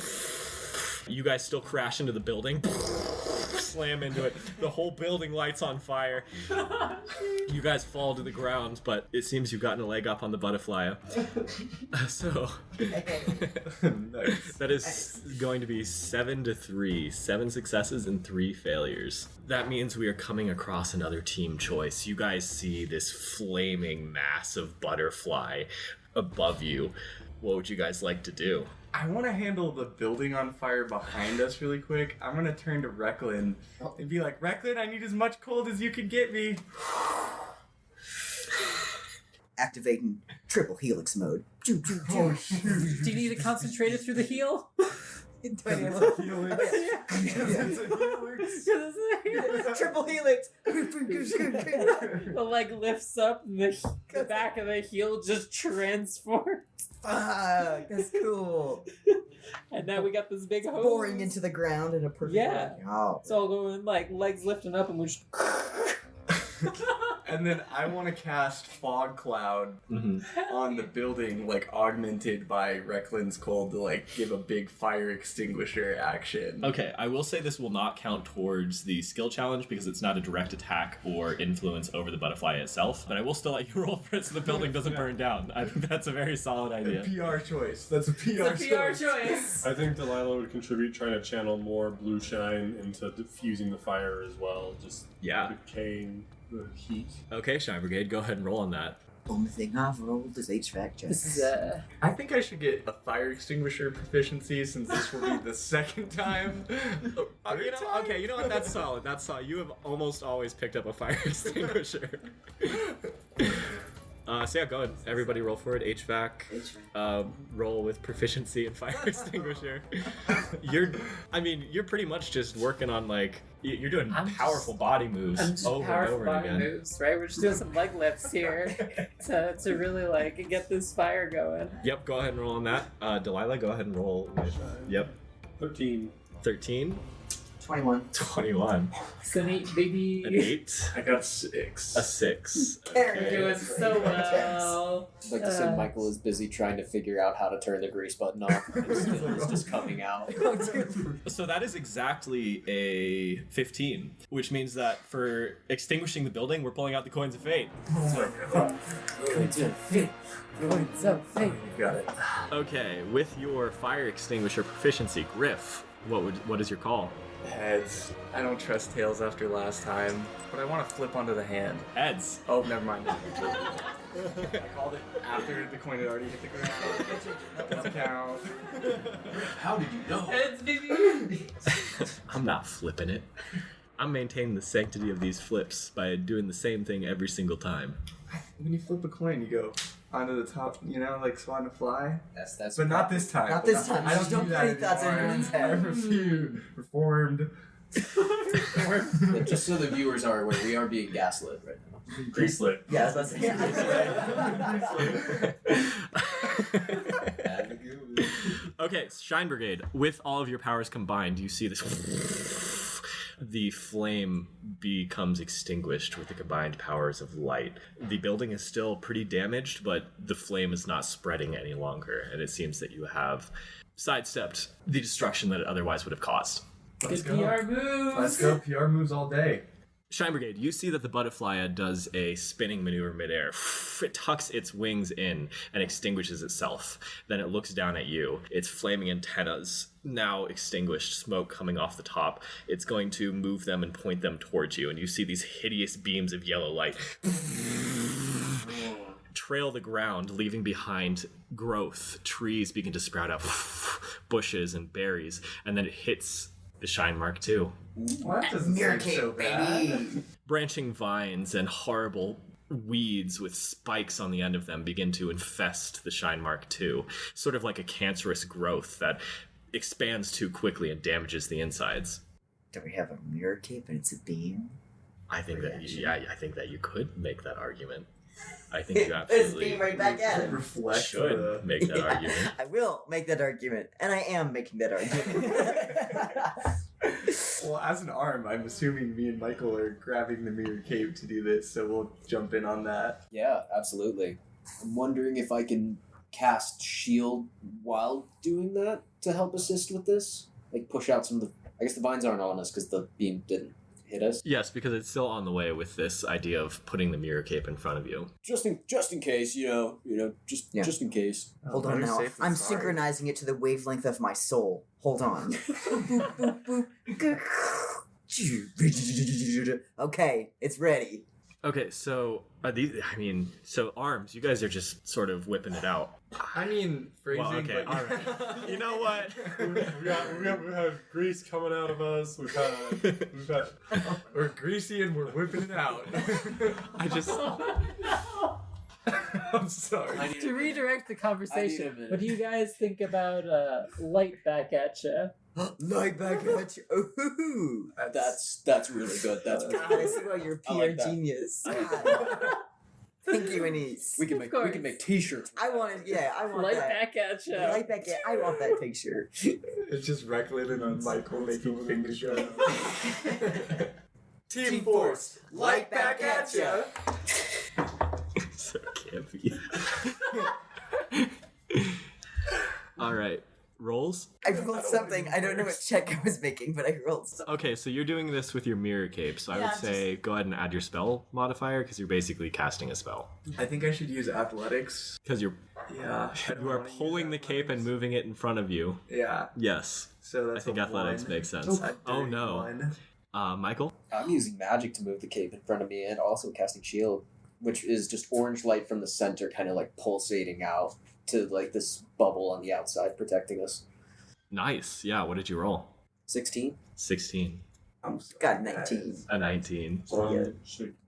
You guys still crash into the building, slam into it. The whole building lights on fire. You guys fall to the ground, but it seems you've gotten a leg up on the Butterflyah. So Nice. that is going to be 7-3, 7 successes and 3 failures. That means we are coming across another team choice. You guys see this flaming mass of Butterfly above you. What would you guys like to do? I want to handle the building on fire behind us really quick. I'm going to turn to Recklin and be like, Recklin, I need as much cold as you can get me. Activating triple helix mode. Do you need to concentrate it through the heel? Triple helix. The leg lifts up and the back of the heel just transforms. Fuck, that's cool. And now we got this big hose. Boring into the ground in a perfect Yeah. way. Oh. It's all going like legs lifting up and we just... And then I want to cast Fog Cloud on the building, like augmented by Recklin's cold to like give a big fire extinguisher action. Okay, I will say this will not count towards the skill challenge because it's not a direct attack or influence over the Butterfly itself, but I will still let you roll for it so the building doesn't burn down. I think that's a very solid idea. PR choice. That's a PR choice. I think Delilah would contribute trying to channel more blue shine into diffusing the fire as well, just decaying the heat. Okay, Shine Brigade, go ahead and roll on that. Only thing I've rolled is HVAC check. This is I think I should get a fire extinguisher proficiency since this will be the second time. You know what? That's solid. That's solid. You have almost always picked up a fire extinguisher. So yeah, go ahead. Everybody roll for it. HVAC. Roll with proficiency in fire extinguisher. You're pretty much just working on like you're doing powerful body moves over and over again. Moves, right? We're just doing some leg lifts here to really like get this fire going. Yep. Go ahead and roll on that. Delilah, go ahead and roll. Yep. 13. 21. It's an 8, baby. An 8. I got 6. A 6. You're doing so well. I'd like to say Michael is busy trying to figure out how to turn the grease button off, and his skill is just coming out. So that is exactly a 15, which means that for extinguishing the building, we're pulling out the coins of fate. Coins of fate. You got it. Okay, with your fire extinguisher proficiency, Griff, what is your call? Heads. I don't trust tails after last time, but I want to flip onto the hand. Heads. Oh, never mind. I called it after the coin had already hit the ground. Doesn't count. How did you know? Heads, baby. I'm not flipping it. I'm maintaining the sanctity of these flips by doing the same thing every single time. When you flip a coin, you go onto the top, like Swan to fly. That's. But not this time. Not this time. I Just don't do don't that put any thoughts in anymore. anyone's I head. refuse. Reformed. Just so the viewers are aware, we are being gaslit right now. Grease lit. Yeah, I was about to say. Okay, Shine Brigade, with all of your powers combined, you see this. The flame becomes extinguished with the combined powers of light. The building is still pretty damaged, but the flame is not spreading any longer, and it seems that you have sidestepped the destruction that it otherwise would have caused. Let's Good go. PR moves. Let's go. PR moves all day. Shine Brigade, you see that the Butterflyah does a spinning maneuver midair. It tucks its wings in and extinguishes itself. Then it looks down at you. Its flaming antennas, now extinguished, smoke coming off the top. It's going to move them and point them towards you, and you see these hideous beams of yellow light trail the ground, leaving behind growth. Trees begin to sprout up, bushes and berries, and then it hits the Shine Mark II. Well, that doesn't seem so bad. Branching vines and horrible weeds with spikes on the end of them begin to infest the Shine Mark II, sort of like a cancerous growth that expands too quickly and damages the insides. Do we have a mirror cape and it's a beam? I think that Reaction. I think that you could make that argument. I think you Let's absolutely beam right back at him. Reflect should make that argument. I will make that argument, and I am making that argument. Well, as an arm, I'm assuming me and Michael are grabbing the mirror cape to do this, so we'll jump in on that. Yeah, absolutely. I'm wondering if I can cast shield while doing that to help assist with this. Like push out some of the. I guess the vines aren't on us because the beam didn't hit us. Yes, because it's still on the way with this idea of putting the mirror cape in front of you. Just in case, just in case. Hold on Better now. safe than I'm sorry. synchronizing it to the wavelength of my soul. Hold on. Boop, boop, boop. Okay, it's ready. Okay, so so arms, you guys are just sort of whipping it out. I mean, phrasing. Well, okay, but... all right. You know what? we have grease coming out of us. We're greasy and we're whipping it out. I just I'm sorry. To redirect the I need a conversation, minute. what do you guys think about light back at you? Light back at you. Ooh. That's really good. That's really God, I good. see why you're a I PR like that. genius. God. Thank you, Anise. We can make T-shirts. I want Light that. back at you. Light back at. I want that picture. It's just Recklin and Michael making finger shots. Team Force, light back at ya. so campy. All right, rolls. I rolled something. I don't know what check I was making, but I rolled something. Okay, so you're doing this with your mirror cape, so I Yeah, would say go ahead and add your spell modifier because you're basically casting a spell. I think I should use athletics. Because you Yeah. are pulling the cape and moving it in front of you. Yeah. Yes, So that's I think a athletics one. makes sense. A Oh dirty no, one. Michael. I'm using magic to move the cape in front of me and also casting shield, which is just orange light from the center kind of like pulsating out to like this bubble on the outside protecting us. Nice. Yeah. What did you roll? 16. 16. Got 19. A 19.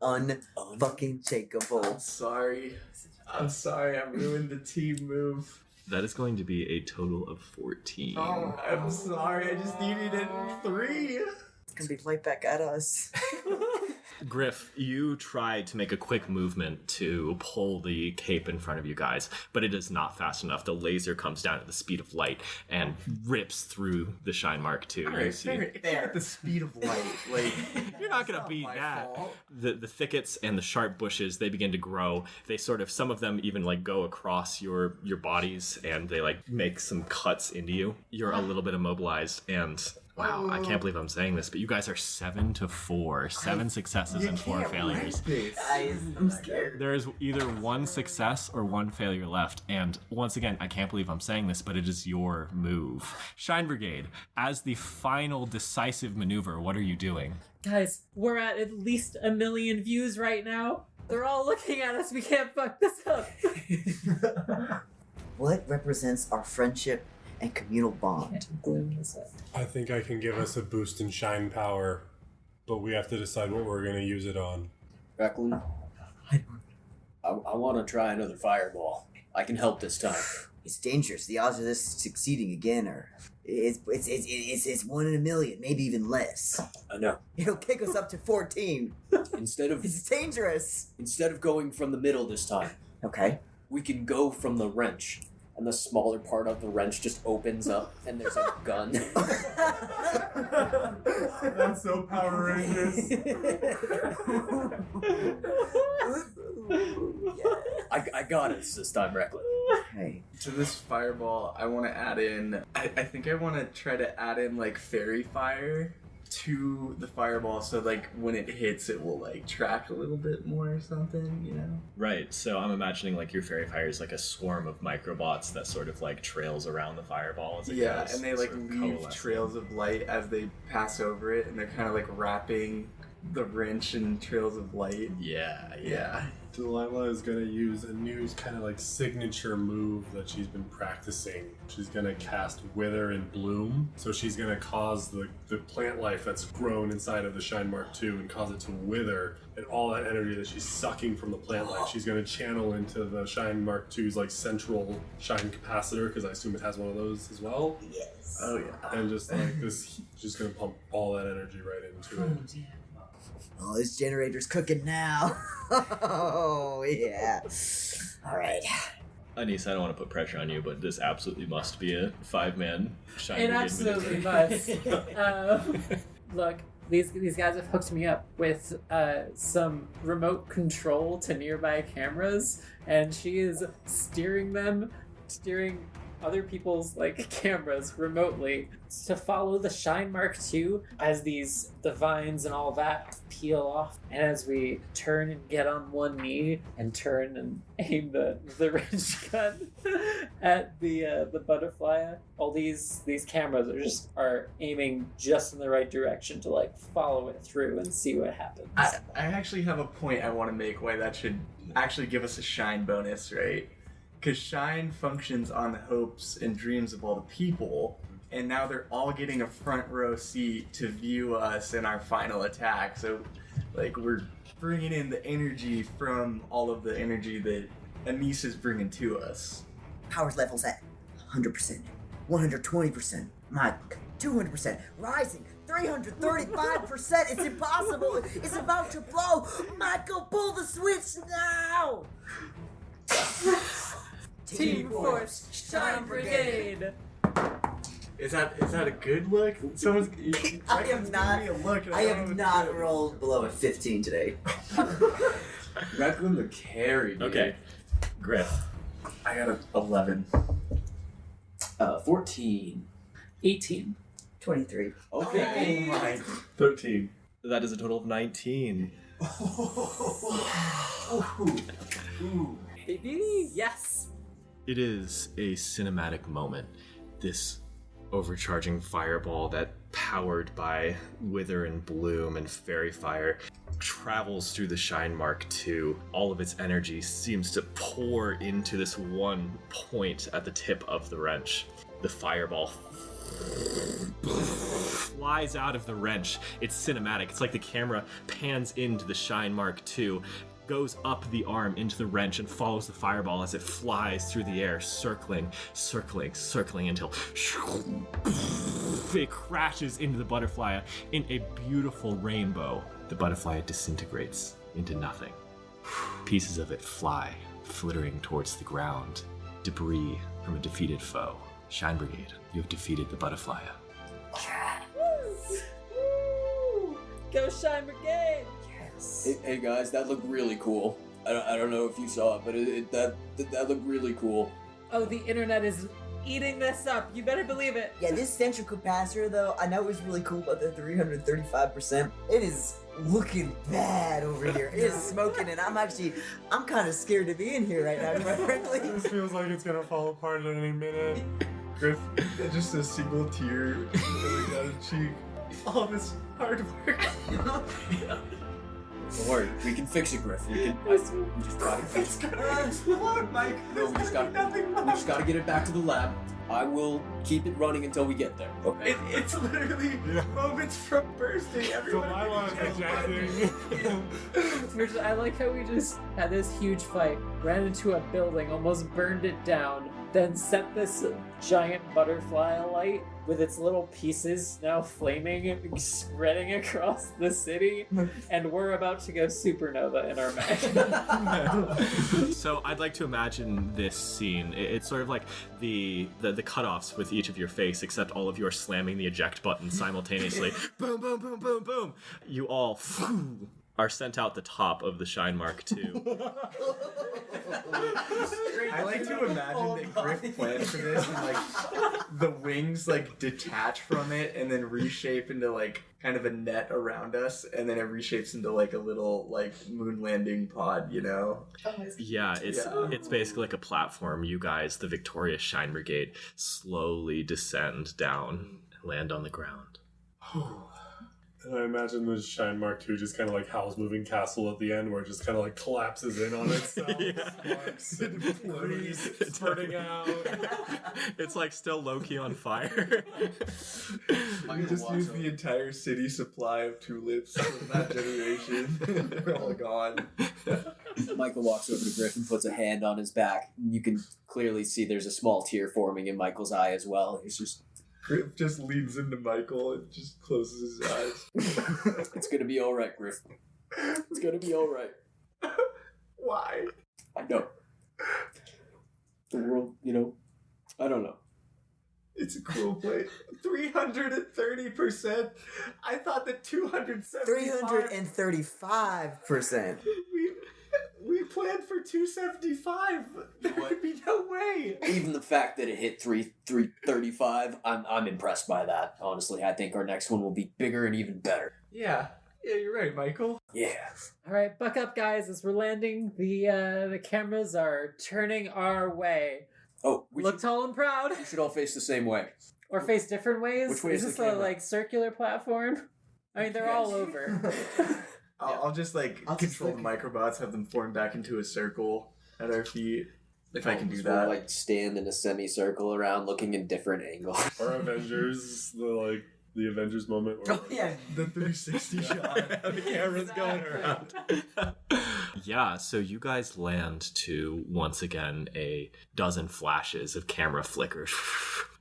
Unfucking shakeable. I'm sorry. I ruined the team move. That is going to be a total of 14. I'm sorry. I just needed it in 3. It's gonna be right back at us. Griff, you tried to make a quick movement to pull the cape in front of you guys, but it is not fast enough. The laser comes down at the speed of light and rips through the Shine Mark II. You see, At the speed of light. Like you're not gonna beat my that. fault. The thickets and the sharp bushes, they begin to grow. They sort of, some of them even like go across your bodies and they like make some cuts into you. You're a little bit immobilized and wow, I can't believe I'm saying this, but you guys are 7-4. 7 successes and 4 failures. Guys, I'm scared. There is either 1 success or 1 failure left. And once again, I can't believe I'm saying this, but it is your move. Shine Brigade, as the final decisive maneuver, what are you doing? Guys, we're at least 1 million views right now. They're all looking at us. We can't fuck this up. What represents our friendship and communal bond? I think I can give us a boost in shine power, but we have to decide what we're going to use it on. Recklin, I want to try another fireball. I can help this time. It's dangerous. The odds of this succeeding again are it's 1 in a million, maybe even less. I know. It'll kick us up to 14. Instead It's dangerous. of going from the middle this time, Okay. we can go from the wrench. And the smaller part of the wrench just opens up, and there's a gun. That's so Power Rangers. I got us this time, Recklin. Okay. To this fireball, I want to add in. I think I want to try to add in like fairy fire to the fireball, so like when it hits, it will like track a little bit more or something. You know. Right, so I'm imagining like your fairy fire is like a swarm of microbots that sort of like trails around the fireball as it Yeah, goes, and they like sort of leave coalescing. trails of light as they pass over it, and they're kind of like wrapping the wrench and trails of light. Yeah. Delilah is going to use a new kind of like signature move that she's been practicing. She's going to cast Wither and Bloom. So she's going to cause the plant life that's grown inside of the Shine Mark II and cause it to wither. And all that energy that she's sucking from the plant life, she's going to channel into the Shine Mark II's like central shine capacitor, because I assume it has one of those as well. Yes. Oh yeah. And just like this, just going to pump all that energy right into it. Oh, this generator's cooking now. Oh, yeah. All right. Anissa, I don't want to put pressure on you, but this absolutely must be a 5-man Shine It Brigade absolutely maneuver. must. Look, these guys have hooked me up with some remote control to nearby cameras, and she is steering other people's like cameras remotely to follow the Shine Mark II as the vines and all that peel off, and as we turn and get on one knee and turn and aim the wrench gun at the Butterflyah, all these cameras are aiming just in the right direction to like follow it through and see what happens. I actually have a point I want to make why that should actually give us a shine bonus, right? Because shine functions on the hopes and dreams of all the people, and now they're all getting a front row seat to view us in our final attack. So, like, we're bringing in the energy from all of the energy that Anissa's bringing to us. Powers levels at 100%, 120%, my 200%, rising 335%. It's impossible. It's about to blow. Michael, pull the switch now. Team Force Shine Brigade. Is that a good look? Someone's. I have not rolled below a 15 today. Reckon the carry, dude. Okay, Griff. I got a 11. 14. 18. 23. Okay. Oh my. 13. That is a total of 19. Ooh. Baby, yes. It is a cinematic moment. This overcharging fireball that, powered by Wither and Bloom and Fairy Fire, travels through the Shine Mark II. All of its energy seems to pour into this one point at the tip of the wrench. The fireball flies out of the wrench. It's cinematic. It's like the camera pans into the Shine Mark II, goes up the arm into the wrench, and follows the fireball as it flies through the air, circling until it crashes into the Butterflyah in a beautiful rainbow. The Butterflyah disintegrates into nothing. Pieces of it fly, flittering towards the ground. Debris from a defeated foe. Shine Brigade, you have defeated the Butterflyah. Woo! Go Shine Brigade! Hey guys, that looked really cool. I don't know if you saw it, but that looked really cool. Oh, the internet is eating this up. You better believe it. Yeah, this central capacitor, though, I know it was really cool about the 335%. It is looking bad over here. It is smoking, and I'm kind of scared to be in here right now, quite frankly. This feels like it's gonna fall apart at any minute. Griff, just a single tear rolling down his cheek. All this hard work. Don't worry, we can fix it, Griff. We just gotta It's gonna explode, Mike. No, we just gotta get it back to the lab. I will keep it running until we get there. Okay. It's literally moments from bursting. Everyone. Delilah is ejecting. I like how we just had this huge fight, ran into a building, almost burned it down, then set this giant Butterflyah light with its little pieces now flaming, spreading across the city, and we're about to go supernova in our match. So I'd like to imagine this scene. It's sort of like the cutoffs with each of your face, except all of you are slamming the eject button simultaneously. Boom, boom, boom, boom, boom. You all are sent out the top of the Shine Mark II. I like to imagine that Griff planned for this, and like the wings like detach from it and then reshape into like kind of a net around us, and then it reshapes into like a little like moon landing pod, you know? Yeah, it's basically like a platform. You guys, the victorious Shine Brigade, slowly descend down and land on the ground. And I imagine the Shine Mark II just kind of like Howl's Moving Castle at the end, where it just kind of like collapses in on itself. Sparks and flames spurting out. It's like still low-key on fire. We just use the entire city supply of tulips from that generation. We're all gone. Michael walks over to Griff and puts a hand on his back. You can clearly see there's a small tear forming in Michael's eye as well. He's just... Griff just leans into Michael and just closes his eyes. It's gonna be alright, Griff. It's gonna be alright. Why? I know. The world, I don't know. It's a cruel place. 330%. I thought that 335%. We planned for 275. There could be no way. Even the fact that it hit 335, I'm impressed by that. Honestly, I think our next one will be bigger and even better. Yeah, you're right, Michael. Yeah. All right, buck up, guys. As we're landing, the cameras are turning our way. Oh, Look tall and proud. we should all face the same way. Or face different ways. Which way is this the a camera? circular platform? I mean, they're all over. I'll just control the microbots, have them form back into a circle at our feet. If I can do that. We'll, stand in a semicircle around looking in different angles. Or Avengers, the Avengers moment where The 360 shot. the camera's going around. Yeah, so you guys land to, once again, a dozen flashes of camera flickers.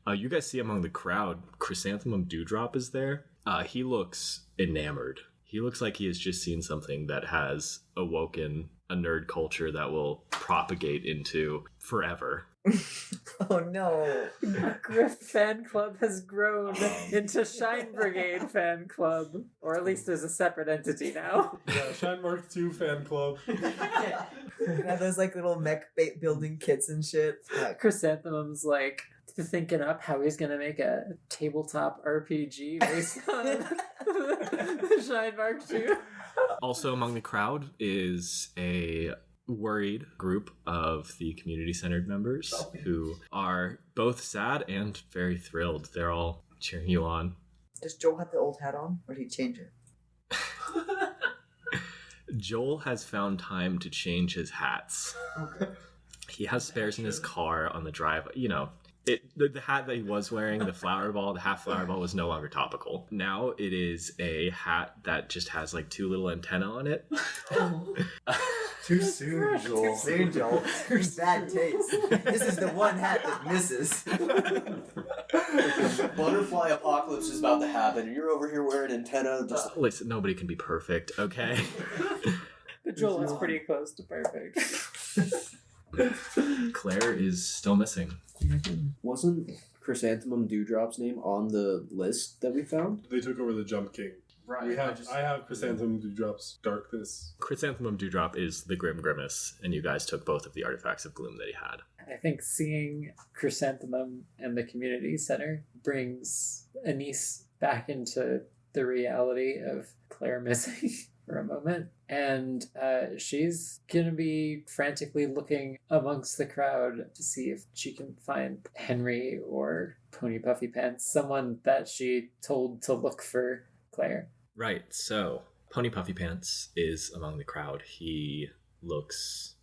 You guys see among the crowd, Chrysanthemum Dewdrop is there. He looks enamored. He looks like he has just seen something that has awoken a nerd culture that will propagate into forever. Oh no. Our Griff fan club has grown into Shine Brigade fan club. Or at least there's a separate entity now. Yeah, Shine Mark II fan club. Have those little mech building kits and shit. Chrysanthemum's thinking up how he's gonna make a tabletop RPG based on the Shine Mark II. Also among the crowd is a worried group of the community-centered members who are both sad and very thrilled. They're all cheering you on. Does Joel have the old hat on, or did he change it? Joel has found time to change his hats. Okay. He has spares in his car on the drive. The hat that he was wearing, the half flower ball, was no longer topical. Now it is a hat that just has 2 little antennae on it. Too soon, Joel. Too soon, Joel. Bad taste. This is the one hat that misses. Butterfly apocalypse is about to happen, and you're over here wearing antenna. Listen, nobody can be perfect, okay? But Joel is pretty close to perfect. Claire is still missing. Wasn't Chrysanthemum Dewdrop's name on the list that we found? They took over the Jump King. Right. I have Chrysanthemum Dewdrop's Darkness. Chrysanthemum Dewdrop is the Grim Grimace, and you guys took both of the artifacts of gloom that he had. I think seeing Chrysanthemum and the community center brings Anise back into the reality of Claire missing for a moment. And she's going to be frantically looking amongst the crowd to see if she can find Henry or Pony Puffy Pants, someone that she told to look for Claire. Right, so Pony Puffy Pants is among the crowd. He looks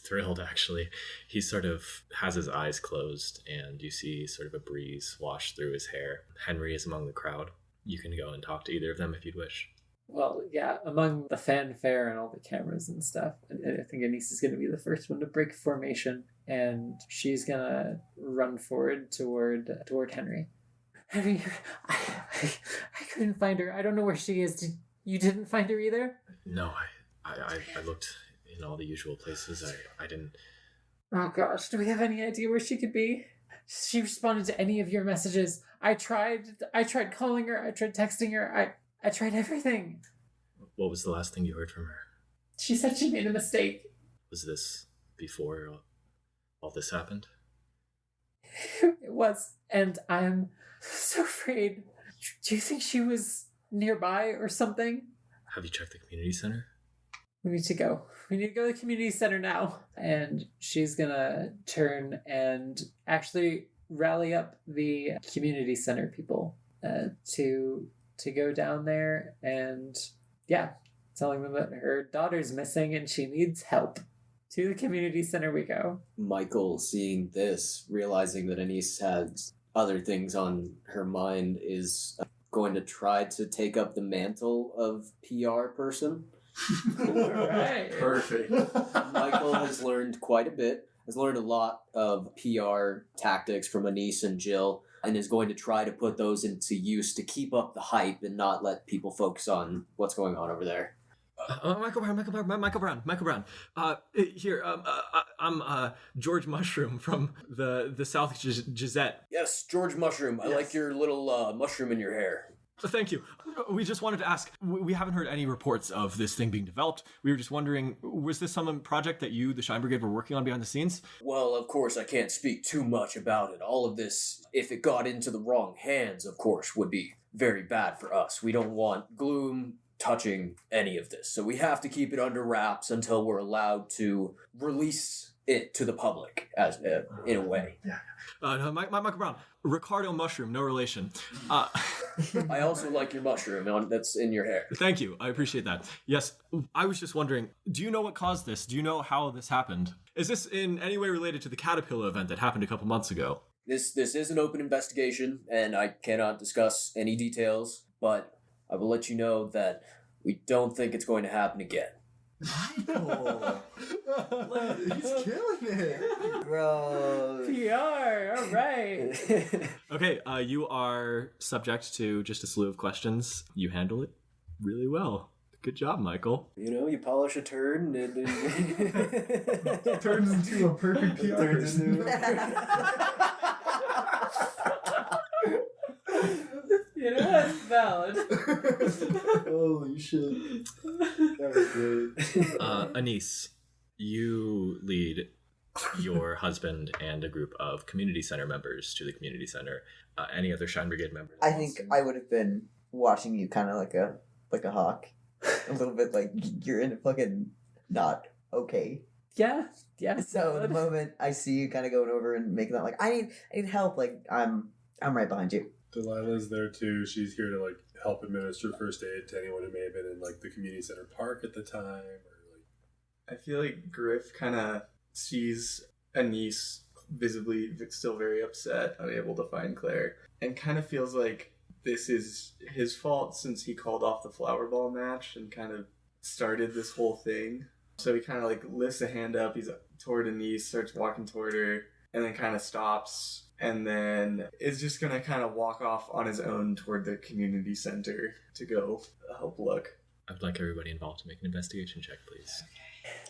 thrilled, actually. He sort of has his eyes closed, and you see sort of a breeze wash through his hair. Henry is among the crowd. You can go and talk to either of them if you'd wish. Well, yeah, among the fanfare and all the cameras and stuff, I think Anise is going to be the first one to break formation, and she's going to run forward toward Henry. Henry, I couldn't find her. I don't know where she is. You didn't find her either? No, I looked in all the usual places. I didn't... Oh gosh, do we have any idea where she could be? She responded to any of your messages. I tried calling her, I tried texting her, I tried everything. What was the last thing you heard from her? She said she made a mistake. Was this before all this happened? It was, and I'm so afraid. Do you think she was nearby or something? Have you checked the community center? We need to go. We need to go to the community center now. And she's gonna turn and actually rally up the community center people to to go down there and, yeah, telling them that her daughter's missing and she needs help. To the community center we go. Michael, seeing this, realizing that Anise has other things on her mind, is going to try to take up the mantle of PR person. Right. Perfect. Michael has learned quite a bit, has learned a lot of PR tactics from Anise and Jill, and is going to try to put those into use to keep up the hype and not let people focus on what's going on over there. Michael Brown. Here, I'm George Mushroom from the South Gazette. Yes, George Mushroom. I like your little mushroom in your hair. Thank you. We just wanted to ask, we haven't heard any reports of this thing being developed. We were just wondering, was this some project that you, the Shine Brigade, were working on behind the scenes? Well, of course, I can't speak too much about it. All of this, if it got into the wrong hands, of course, would be very bad for us. We don't want Gloom touching any of this. So we have to keep it under wraps until we're allowed to release it to the public, as in a way. No, Michael Brown. Ricardo Mushroom, no relation. I also like your mushroom that's in your hair. Thank you. I appreciate that. Yes, I was just wondering, do you know what caused this? Do you know how this happened? Is this in any way related to the Caterpillar event that happened a couple months ago? This is an open investigation, and I cannot discuss any details, but I will let you know that we don't think it's going to happen again. Michael! He's killing it! Bro. PR, all right. Okay, you are subject to just a slew of questions. You handle it really well. Good job, Michael. You know, you polish a turd and it Turns into a perfect PR person. You know, that's valid. Holy shit. That was great. Anise, you lead your husband and a group of community center members to the community center. Any other Shine Brigade members? I think I would have been watching you kind of like a hawk. A little bit like you're in a fucking not okay. Yeah. So the moment I see you kind of going over and making that like I need help, like I'm right behind you. Delilah's there too. She's here to like help administer first aid to anyone who may have been in like the community center park at the time, or like. I feel like Griff kind of sees Anise visibly still very upset, unable to find Claire, and kind of feels like this is his fault since he called off the flower ball match and kind of started this whole thing. So he kind of like lifts a hand up, he's toward Anise, starts walking toward her, and then kind of stops, and then is just gonna kind of walk off on his own toward the community center to go help look. I'd like everybody involved to make an investigation check, please.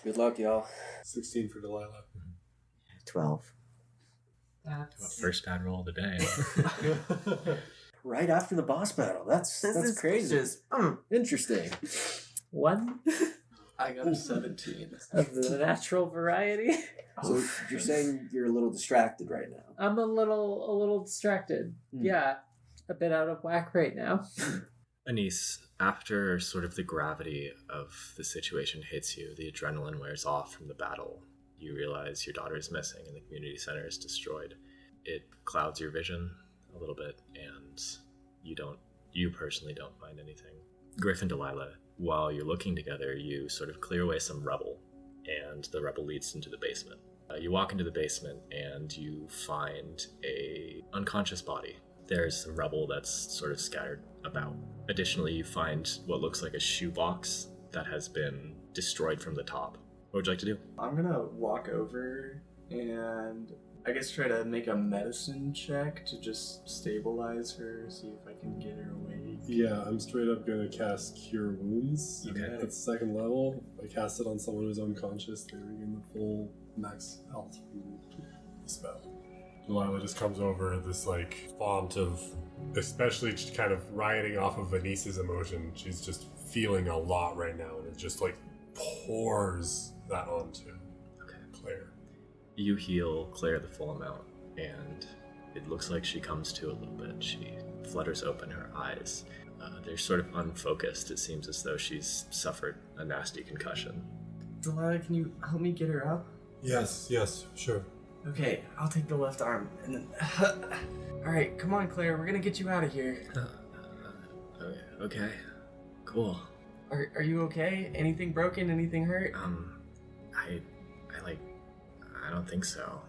Good luck, y'all. 16 for Delilah. 12. First bad roll of the day. Right after the boss battle. That's crazy. Interesting. One I got a 17. of the natural variety. So you're saying you're a little distracted right now? I'm a little distracted. Yeah, a bit out of whack right now. Anise, after sort of the gravity of the situation hits you, the adrenaline wears off from the battle. You realize your daughter is missing and the community center is destroyed. It clouds your vision a little bit, and you personally don't find anything. Griff and Delilah, while you're looking together, you sort of clear away some rubble, and the rubble leads into the basement. You walk into the basement and you find a unconscious body. There's some rubble that's sort of scattered about. Additionally, you find what looks like a shoebox that has been destroyed from the top. What would you like to do? I'm gonna walk over and I guess try to make a medicine check to just stabilize her, see if I can get her awake. Yeah, I'm straight up gonna cast Cure Wounds. Okay. At the second level, if I cast it on someone who's unconscious, they regain the full max health from the spell. Delilah just comes over this like font of, especially just kind of riding off of Anise's emotion. She's just feeling a lot right now, and it just like pours that onto Claire. You heal Claire the full amount, and it looks like she comes to a little bit. She flutters open her eyes. They're sort of unfocused. It seems as though she's suffered a nasty concussion. Delilah, can you help me get her up? Yes, sure. Okay, I'll take the left arm and then. Alright, come on, Claire, we're gonna get you out of here. Okay. Okay. Cool. Are you okay? Anything broken? Anything hurt? I don't think so.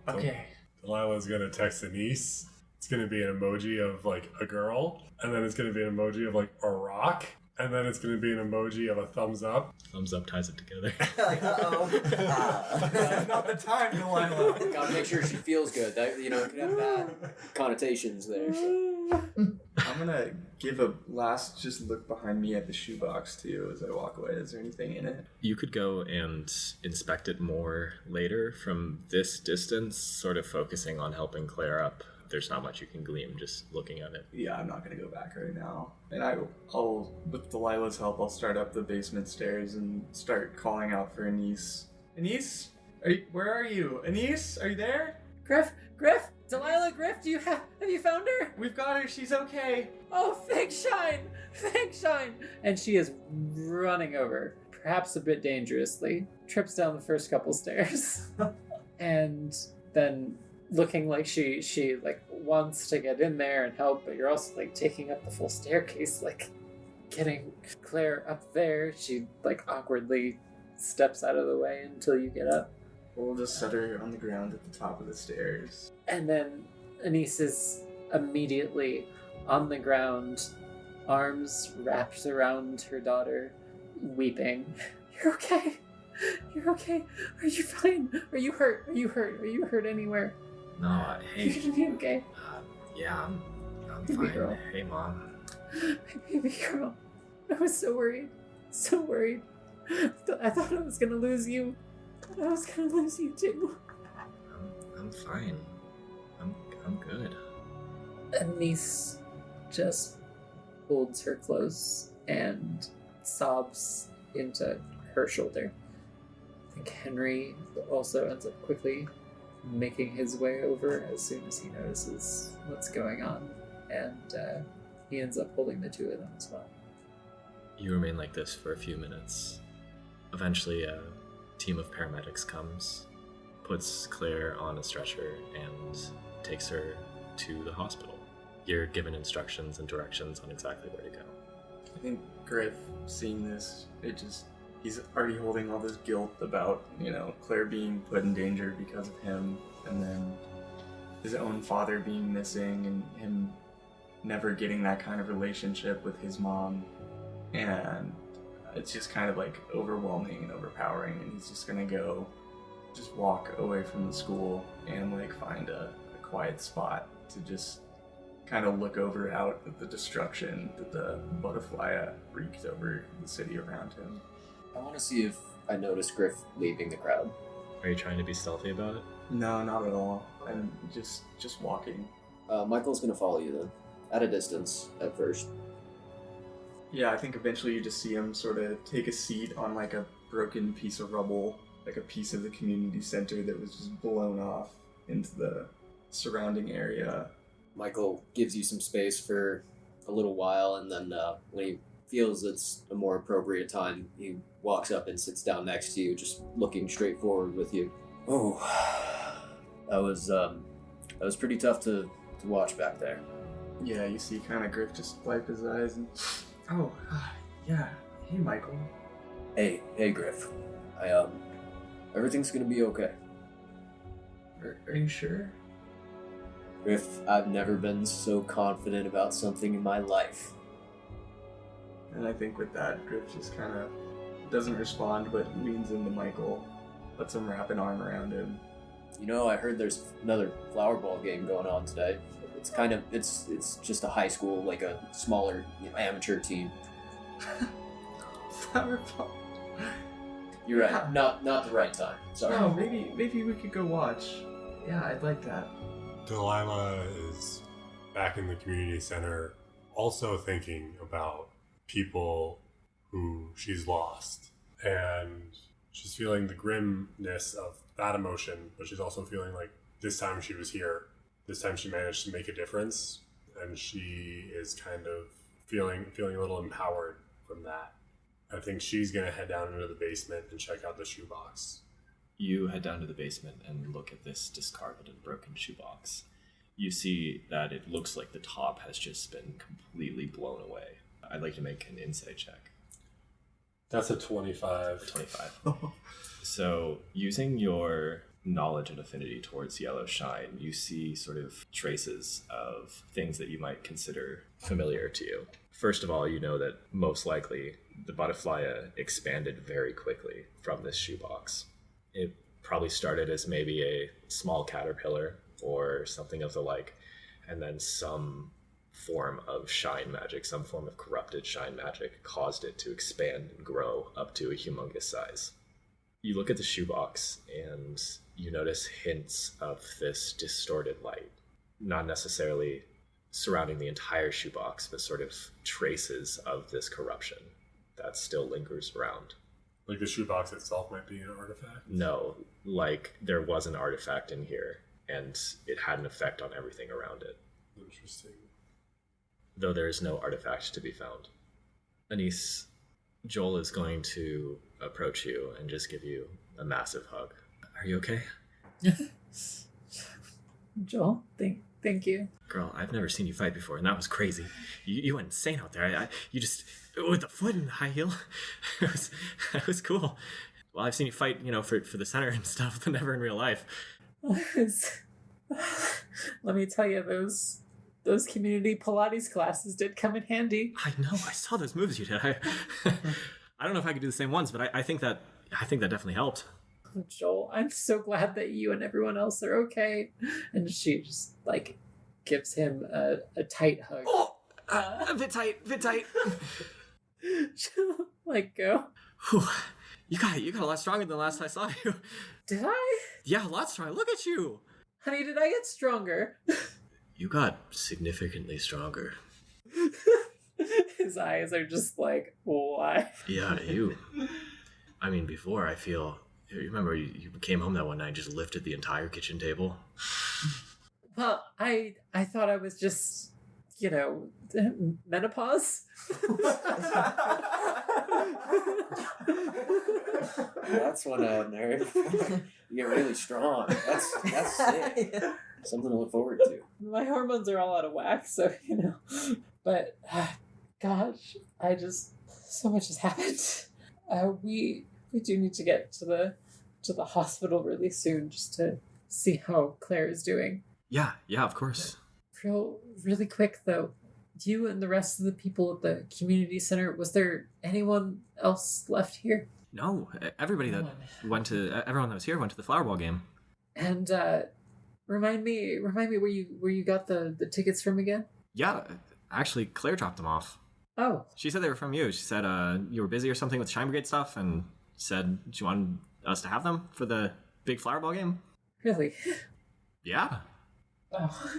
Okay. Delilah's gonna text Anise. It's gonna be an emoji of like a girl, and then it's gonna be an emoji of like a rock, and then it's gonna be an emoji of a thumbs up. Thumbs up ties it together. Like, uh-oh. That's not the time, Delilah. Gotta make sure she feels good. That, it could have bad connotations there. So. I'm gonna give a last just look behind me at the shoebox too as I walk away. Is there anything in it? You could go and inspect it more later from this distance, sort of focusing on helping Claire up. There's not much you can glean just looking at it. Yeah, I'm not gonna go back right now. And I'll with Delilah's help, I'll start up the basement stairs and start calling out for Anise. Anise, where are you? Anise, are you there? Griff, Delilah, Griff, have you found her? We've got her. She's okay. Oh, thank Shine! And she is running over, perhaps a bit dangerously, trips down the first couple stairs, and then looking like she like wants to get in there and help, but you're also like taking up the full staircase, like getting Claire up there. She like awkwardly steps out of the way until you get up. We'll just set her on the ground at the top of the stairs. And then Anise is immediately on the ground, arms wrapped around her daughter, weeping. You're okay. Are you fine? Are you hurt? Are you hurt anywhere? No, hey. You're gonna be okay. Yeah, I'm Baby fine. girl. Hey, Mom. My baby girl. I was so worried. I thought I was gonna lose you. I was gonna lose you too. I'm fine. I'm good. Anise just holds her close and sobs into her shoulder. I think Henry also ends up quickly making his way over as soon as he notices what's going on, and he ends up holding the two of them as well. You remain like this for a few minutes. Eventually, a team of paramedics comes, puts Claire on a stretcher, and takes her to the hospital. You're given instructions and directions on exactly where to go. I think Griff, seeing this, he's already holding all this guilt about, Claire being put in danger because of him, and then his own father being missing, and him never getting that kind of relationship with his mom. And it's just kind of like overwhelming and overpowering, and he's just gonna go just walk away from the school and like find a quiet spot to just kind of look out at the destruction that the Butterflyah wreaked over the city around him. I want to see if I notice Griff leaving the crowd. Are you trying to be stealthy about it? No, not at all. I'm just walking. Michael's gonna follow you then, at a distance at first. Yeah, I think eventually you just see him sort of take a seat on like a broken piece of rubble, like a piece of the community center that was just blown off into the surrounding area. Michael gives you some space for a little while, and then when he feels it's a more appropriate time, he walks up and sits down next to you, just looking straight forward with you. Oh, that was pretty tough to watch back there. Yeah, you see kind of Griff just wipe his eyes and... Oh, yeah. Hey, Michael. Hey, Griff. Everything's gonna be okay. Are you sure? Griff, I've never been so confident about something in my life. And I think with that, Griff just kind of doesn't respond, but leans into Michael, lets him wrap an arm around him. I heard there's another flower ball game going on today. It's just a high school, like a smaller amateur team. Flower ball. You're right. Not the right time. Sorry. No, maybe we could go watch. Yeah, I'd like that. Delilah is back in the community center, also thinking about people who she's lost. And she's feeling the grimness of that emotion, but she's also feeling like this time she was here. This time she managed to make a difference, and she is kind of feeling a little empowered from that. I think she's going to head down into the basement and check out the shoebox. You head down to the basement and look at this discarded and broken shoebox. You see that it looks like the top has just been completely blown away. I'd like to make an insight check. That's a 25. 25. So, using your knowledge and affinity towards yellow shine, you see sort of traces of things that you might consider familiar to you. First of all, you know that most likely the Butterflyah expanded very quickly from this shoebox. It probably started as maybe a small caterpillar or something of the like, and then some form of shine magic, some form of corrupted shine magic caused it to expand and grow up to a humongous size. You look at the shoebox and you notice hints of this distorted light, not necessarily surrounding the entire shoebox, but sort of traces of this corruption that still lingers around. Like the shoebox itself might be an artifact? No, like there was an artifact in here and it had an effect on everything around it. Interesting. Though there is no artifact to be found. Anise, Joel is going to approach you and just give you a massive hug. Are you okay? Joel, thank you. Girl, I've never seen you fight before, and that was crazy. You went insane out there. You just, with the foot in the high heel, it was cool. Well, I've seen you fight, for the center and stuff, but never in real life. Let me tell you, those community Pilates classes did come in handy. I know. I saw those moves you did. I don't know if I could do the same ones, but I think that definitely helped. Joel, I'm so glad that you and everyone else are okay. And she just gives him a tight hug. Oh, a bit tight. Let go. Whew. You got a lot stronger than last I saw you. Did I? Yeah, a lot stronger. Look at you. Honey, did I get stronger? You got significantly stronger. His eyes are just like, why? Yeah, you. I mean, before I feel... You remember you came home that one night and just lifted the entire kitchen table? Well, I thought I was just, menopause. That's one nerve. You get really strong. That's sick. Yeah. Something to look forward to. My hormones are all out of whack, so, But, gosh, so much has happened. We do need to get to the hospital really soon just to see how Claire is doing. Yeah, of course. Really quick, though. You and the rest of the people at the community center, was there anyone else left here? No, everybody that everyone that was here went to the flower ball game. And remind me where you got the tickets from again? Yeah, actually, Claire dropped them off. Oh, She said they were from you. She said you were busy or something with Shine Brigade stuff, and said she wanted us to have them for the big flower ball game. really? Yeah. Oh.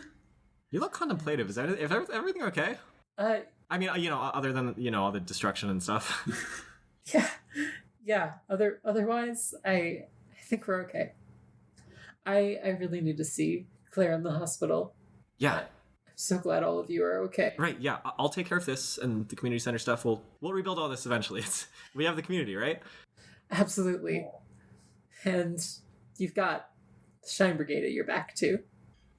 You look contemplative. Is everything okay? I mean, other than all the destruction and stuff. Yeah. Otherwise, I think we're okay. I really need to see Claire in the hospital. Yeah. I'm so glad all of you are okay. Right. Yeah. I'll take care of this and the community center stuff. We'll rebuild all this eventually. We have the community, right? Absolutely. And you've got Shine Brigade at your back too.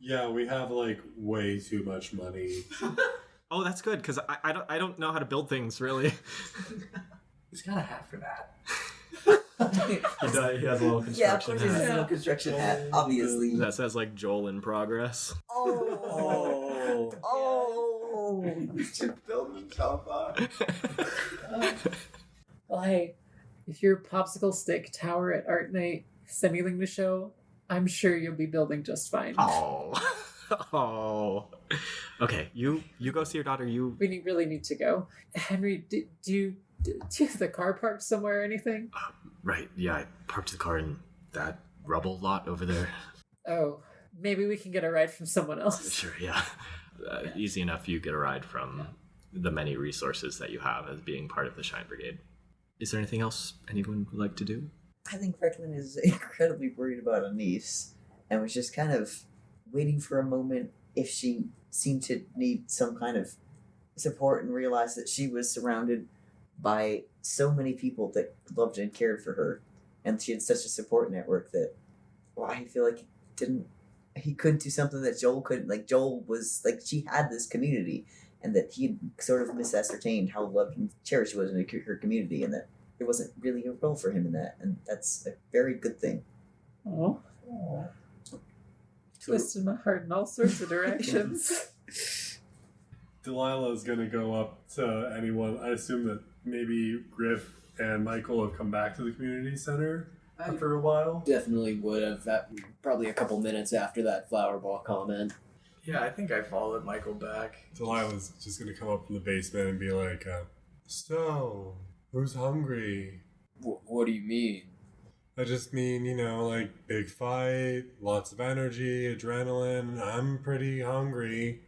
Yeah, we have way too much money. Oh, that's good because I don't know how to build things really. He's got a hat for that. He has a little construction Yeah, of course he has a hat. little construction hat, obviously. That says Joel in progress. Oh. Just build himself up. Well, hey, if your popsicle stick tower at Art Night is anything to show, I'm sure you'll be building just fine. Oh. Okay, you go see your daughter. We really need to go. Henry, do you have the car parked somewhere or anything? Right. Yeah, I parked the car in that rubble lot over there. Oh, maybe we can get a ride from someone else. Sure. Yeah. Easy enough. You get a ride from the many resources that you have as being part of the Shine Brigade. Is there anything else anyone would like to do? I think Franklin is incredibly worried about Anise and was just kind of waiting for a moment if she seemed to need some kind of support and realized that she was surrounded by so many people that loved and cared for her. And she had such a support network that I feel like he couldn't do something that Joel couldn't. Like, Joel was, she had this community and that he sort of misascertained how loved and cherished she was in her community, and that there wasn't really a role for him in that, and that's a very good thing. Oh. Twisted my heart in all sorts of directions. Delilah is going to go up to anyone. I assume that maybe Griff and Michael have come back to the community center after a while. Definitely would have. Probably a couple minutes after that flower ball comment. Yeah, I think I followed Michael back. Delilah's just going to come up from the basement and be like, so, who's hungry? What do you mean? I just mean, like big fight, lots of energy, adrenaline. I'm pretty hungry.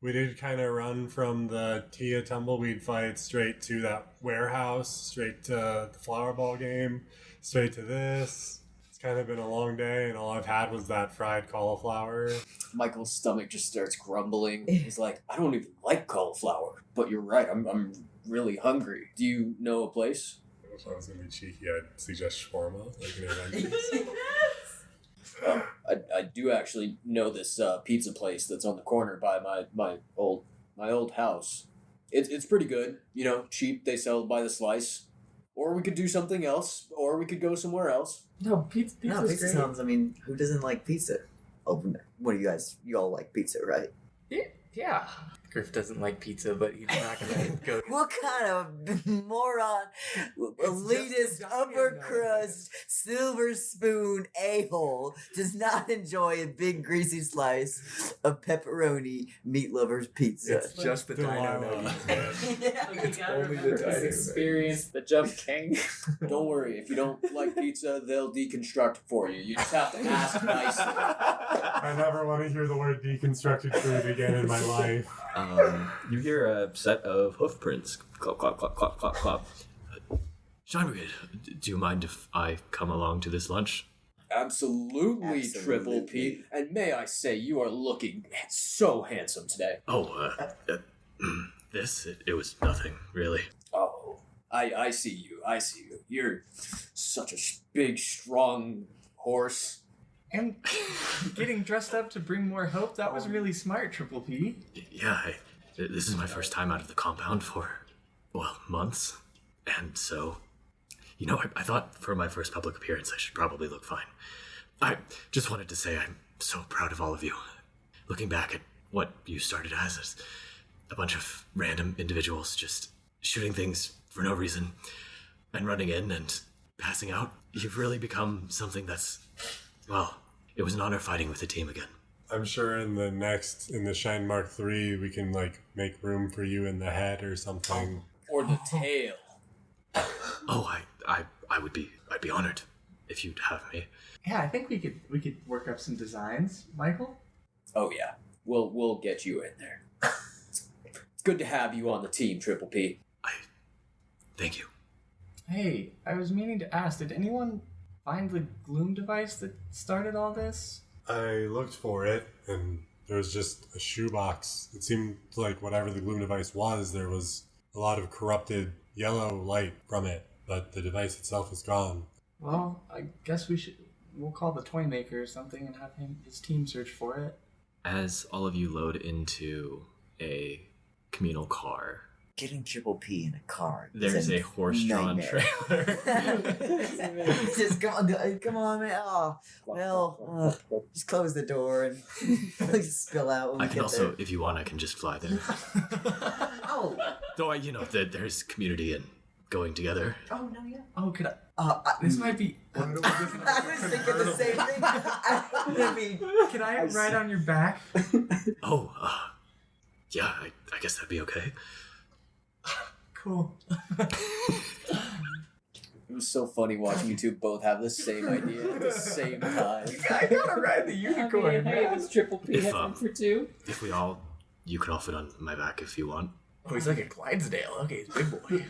We did kind of run from the Tia Tumbleweed fight straight to that warehouse, straight to the flower ball game, straight to this. It's kind of been a long day, and all I've had was that fried cauliflower. Michael's stomach just starts grumbling. He's like, I don't even like cauliflower, but you're right. I'm really hungry. Do you know a place? If I was going to be cheeky, I'd suggest shawarma, like an Avengers. I do actually know this pizza place that's on the corner by my old house. It's pretty good, cheap. They sell by the slice. Or we could do something else, or we could go somewhere else. No, pizza's Pizza great. sounds, who doesn't like pizza? Oh, what do you all like pizza, right? Yeah. Griff doesn't like pizza, but he's not gonna go. What kind of moron, elitist, upper crust, silver spoon a-hole does not enjoy a big greasy slice of pepperoni meat lover's pizza? It's just the dino nuggies. It's only the dino experience, the Jump King. Don't worry, if you don't like pizza, they'll deconstruct it for you. You just have to ask nicely. I never want to hear the word deconstructed food again in my life. You hear a set of hoof prints. Clop, clop, clop, clop, clop, clop. Shine Brigade, do you mind if I come along to this lunch? Absolutely, Triple P. And may I say, you are looking so handsome today. Oh, it was nothing, really. Oh, I see you. You're such a big, strong horse. And getting dressed up to bring more hope, that was really smart, Triple P. Yeah, this is my first time out of the compound for, months. And so, I thought for my first public appearance I should probably look fine. I just wanted to say I'm so proud of all of you. Looking back at what you started as a bunch of random individuals just shooting things for no reason and running in and passing out, you've really become something that's, it was an honor fighting with the team again. I'm sure in the Shine Mark III, we can make room for you in the head or something. Or the tail. I'd be honored if you'd have me. Yeah, I think we could work up some designs, Michael. Oh yeah, we'll get you in there. It's good to have you on the team, Triple P. Thank you. Hey, I was meaning to ask, did anyone find the gloom device that started all this? I looked for it, and there was just a shoebox. It seemed like whatever the gloom device was, there was a lot of corrupted yellow light from it, but the device itself is gone. Well, I guess we'll call the toy maker or something and have his team search for it. As all of you load into a communal car, Getting Triple P in a car. there's a horse-drawn nightmare. trailer. Just come on, man. Oh, just close the door and just spill out when we I can get also, there. if you want, I can just fly there. Oh, Though, there's community and going together. oh no, yeah. Oh, could I? This This might be. I was thinking the same thing. Can I ride on your back? Yeah, I guess that'd be okay. Cool. It was so funny watching you two both have the same idea at the same time. I gotta ride the unicorn. Hey, this Triple P If, has room for two. If you can all fit on my back if you want. Oh, he's like a Clydesdale. Okay, he's a big boy.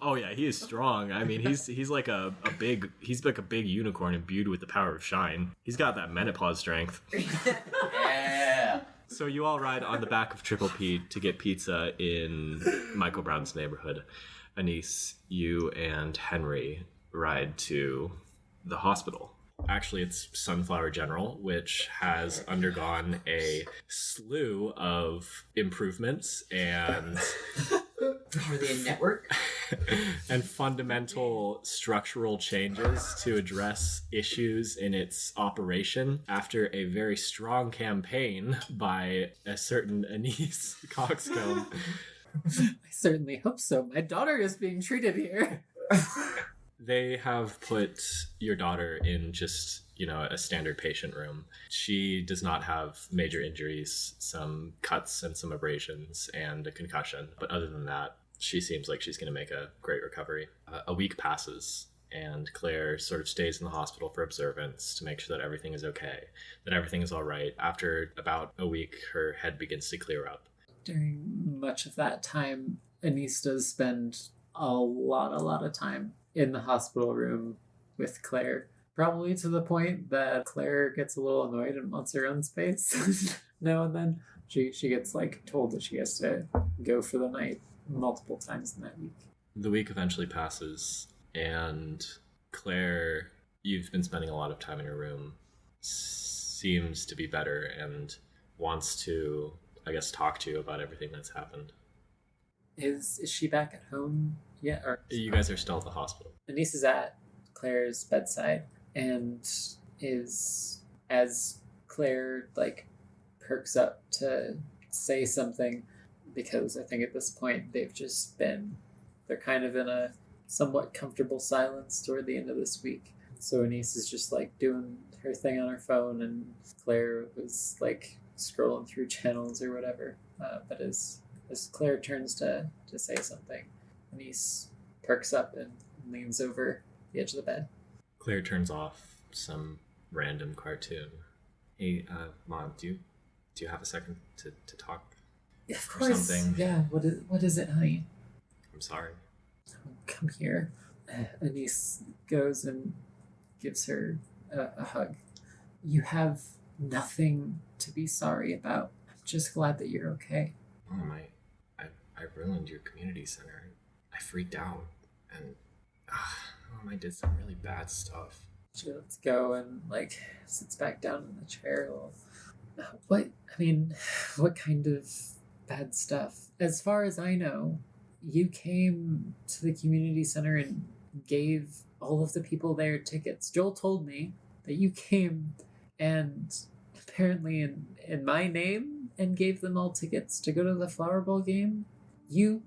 Oh yeah, he is strong. I mean, he's like a big unicorn imbued with the power of shine. He's got that menopause strength. Yeah. So you all ride on the back of Triple P to get pizza in Michael Brown's neighborhood. Anise, you and Henry ride to the hospital. Actually, it's Sunflower General, which has undergone a slew of improvements and Are they a network? and fundamental structural changes to address issues in its operation after a very strong campaign by a certain Anise Coxcomb. I certainly hope so. My daughter is being treated here. They have put your daughter in just, a standard patient room. She does not have major injuries, some cuts and some abrasions and a concussion. But other than that, she seems like she's going to make a great recovery. A week passes, and Claire sort of stays in the hospital for observance to make sure that everything is okay, that everything is all right. After about a week, her head begins to clear up. During much of that time, Anise does spend a lot of time in the hospital room with Claire. Probably to the point that Claire gets a little annoyed and wants her own space now and then. She gets told that she has to go for the night multiple times in that week. The week eventually passes, and Claire, you've been spending a lot of time in your room, seems to be better and wants to, I guess, talk to you about everything that's happened. Is she back at home yet? Or You guys are still at the hospital. Anise is at Claire's bedside and is, as Claire perks up to say something, because I think at this point they're kind of in a somewhat comfortable silence toward the end of this week. So Anise is just doing her thing on her phone, and Claire was scrolling through channels or whatever. But as Claire turns to say something, Anise perks up and leans over the edge of the bed. Claire turns off some random cartoon. Hey, Mom, do you have a second to talk? Yeah, of course. Something? Yeah, what is it, honey? I'm sorry. Come here. Anise goes and gives her a hug. You have nothing to be sorry about. I'm just glad that you're okay. Mom, I ruined your community center. I freaked out, and Mom, I did some really bad stuff. She lets go and sits back down in the chair. What kind of bad stuff? As far as I know, you came to the community center and gave all of the people there tickets. Joel told me that you came and apparently in my name and gave them all tickets to go to the Flower Bowl game. You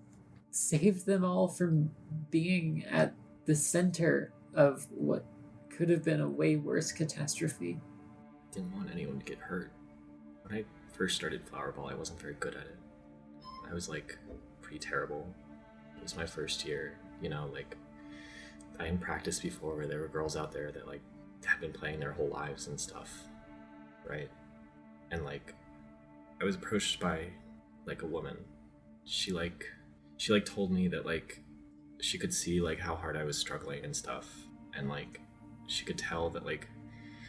saved them all from being at the center of what could have been a way worse catastrophe. Didn't want anyone to get hurt. When I first started Flower Ball, I wasn't very good at it. I was pretty terrible. It was my first year, I hadn't practiced before where there were girls out there that had been playing their whole lives and stuff, right? And I was approached by a woman. She told me that she could see how hard I was struggling and stuff, and she could tell that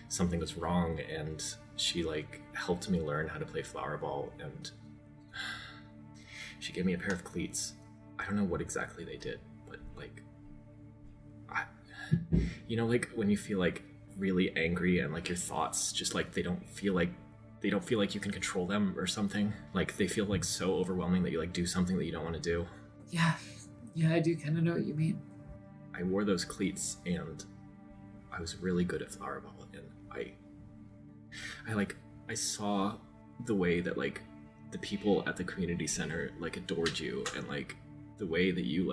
something was wrong, and she helped me learn how to play flower ball, and she gave me a pair of cleats. I don't know what exactly they did, but when you feel really angry and your thoughts just they don't feel like you can control them or something. They feel so overwhelming that you do something that you don't want to do. Yeah, I do kind of know what you mean. I wore those cleats and I was really good at flower ball, and I saw the way that the people at the community center adored you, and the way that you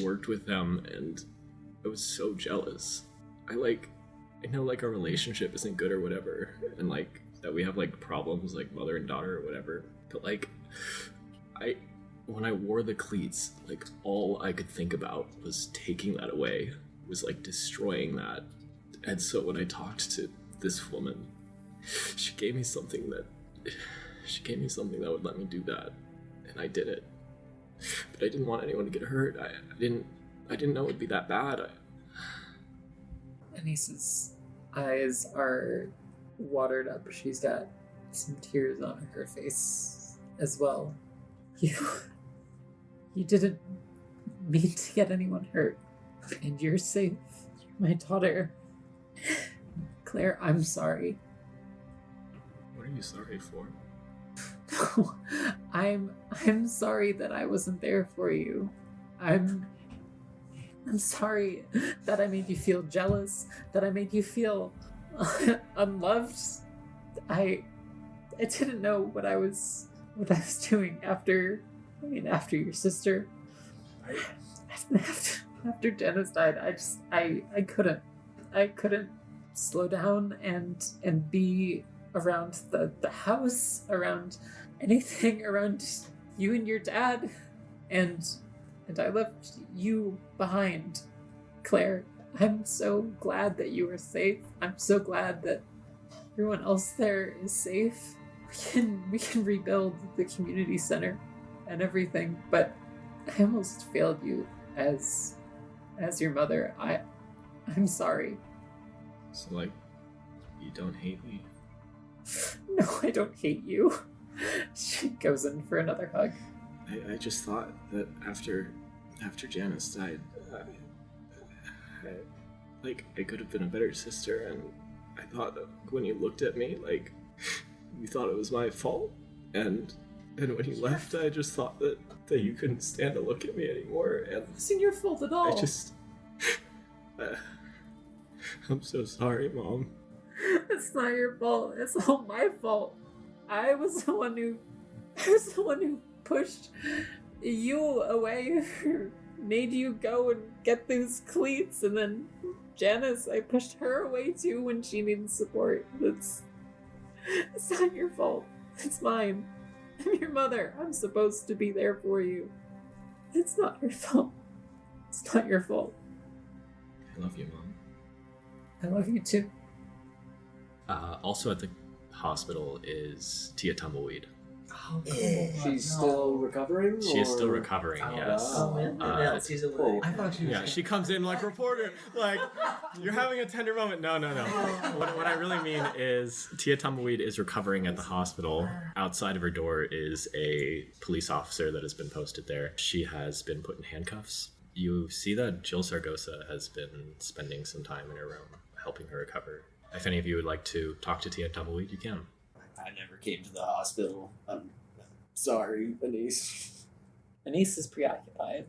worked with them, and I was so jealous. I know our relationship isn't good or whatever, and that we have problems mother and daughter or whatever, but when I wore the cleats, all I could think about was taking that away, was destroying that. And so when I talked to this woman, she gave me something that would let me do that, and I did it. But I didn't want anyone to get hurt. I didn't know it'd be that bad. Anise's eyes are watered up. She's got some tears on her face as well. You didn't mean to get anyone hurt, and you're safe. You're my daughter. Claire, I'm sorry. What are you sorry for? No, I'm sorry that I wasn't there for you. I'm sorry that I made you feel jealous, that I made you feel unloved. I didn't know what I was doing after your sister. After Janice died, I couldn't slow down and be around the house, around anything, around you and your dad, and I left you behind, Claire. I'm so glad that you are safe. I'm so glad that everyone else there is safe. We can rebuild the community center and everything, but I almost failed you as your mother. I'm sorry. So, like, you don't hate me? No, I don't hate you. She goes in for another hug. I just thought that after Janice died, I could have been a better sister, and I thought that when you looked at me, like, you thought it was my fault, and when you left, I just thought that you couldn't stand to look at me anymore, and It wasn't your fault at all. I'm so sorry, Mom. It's not your fault. It's all my fault. I was the one who pushed you away, made you go and get those cleats, and then Janice, I pushed her away too when she needed support. It's not your fault. It's mine. I'm your mother. I'm supposed to be there for you. It's not your fault. It's not your fault. I love you, Mom. I love you too. Also at the hospital is Tia Tumbleweed. Oh, She's still recovering? She is still or- recovering, yes. She's alive. I thought she was. Yeah, she comes in like, reporter, like, you're having a tender moment. No. What I really mean is Tia Tumbleweed is recovering at the hospital. Outside of her door is a police officer that has been posted there. She has been put in handcuffs. You see that Jill Sargosa has been spending some time in her room, helping her recover. If any of you would like to talk to Tia Tumbleweed, you can. I never came to the hospital. I'm sorry, Anise. Anise is preoccupied.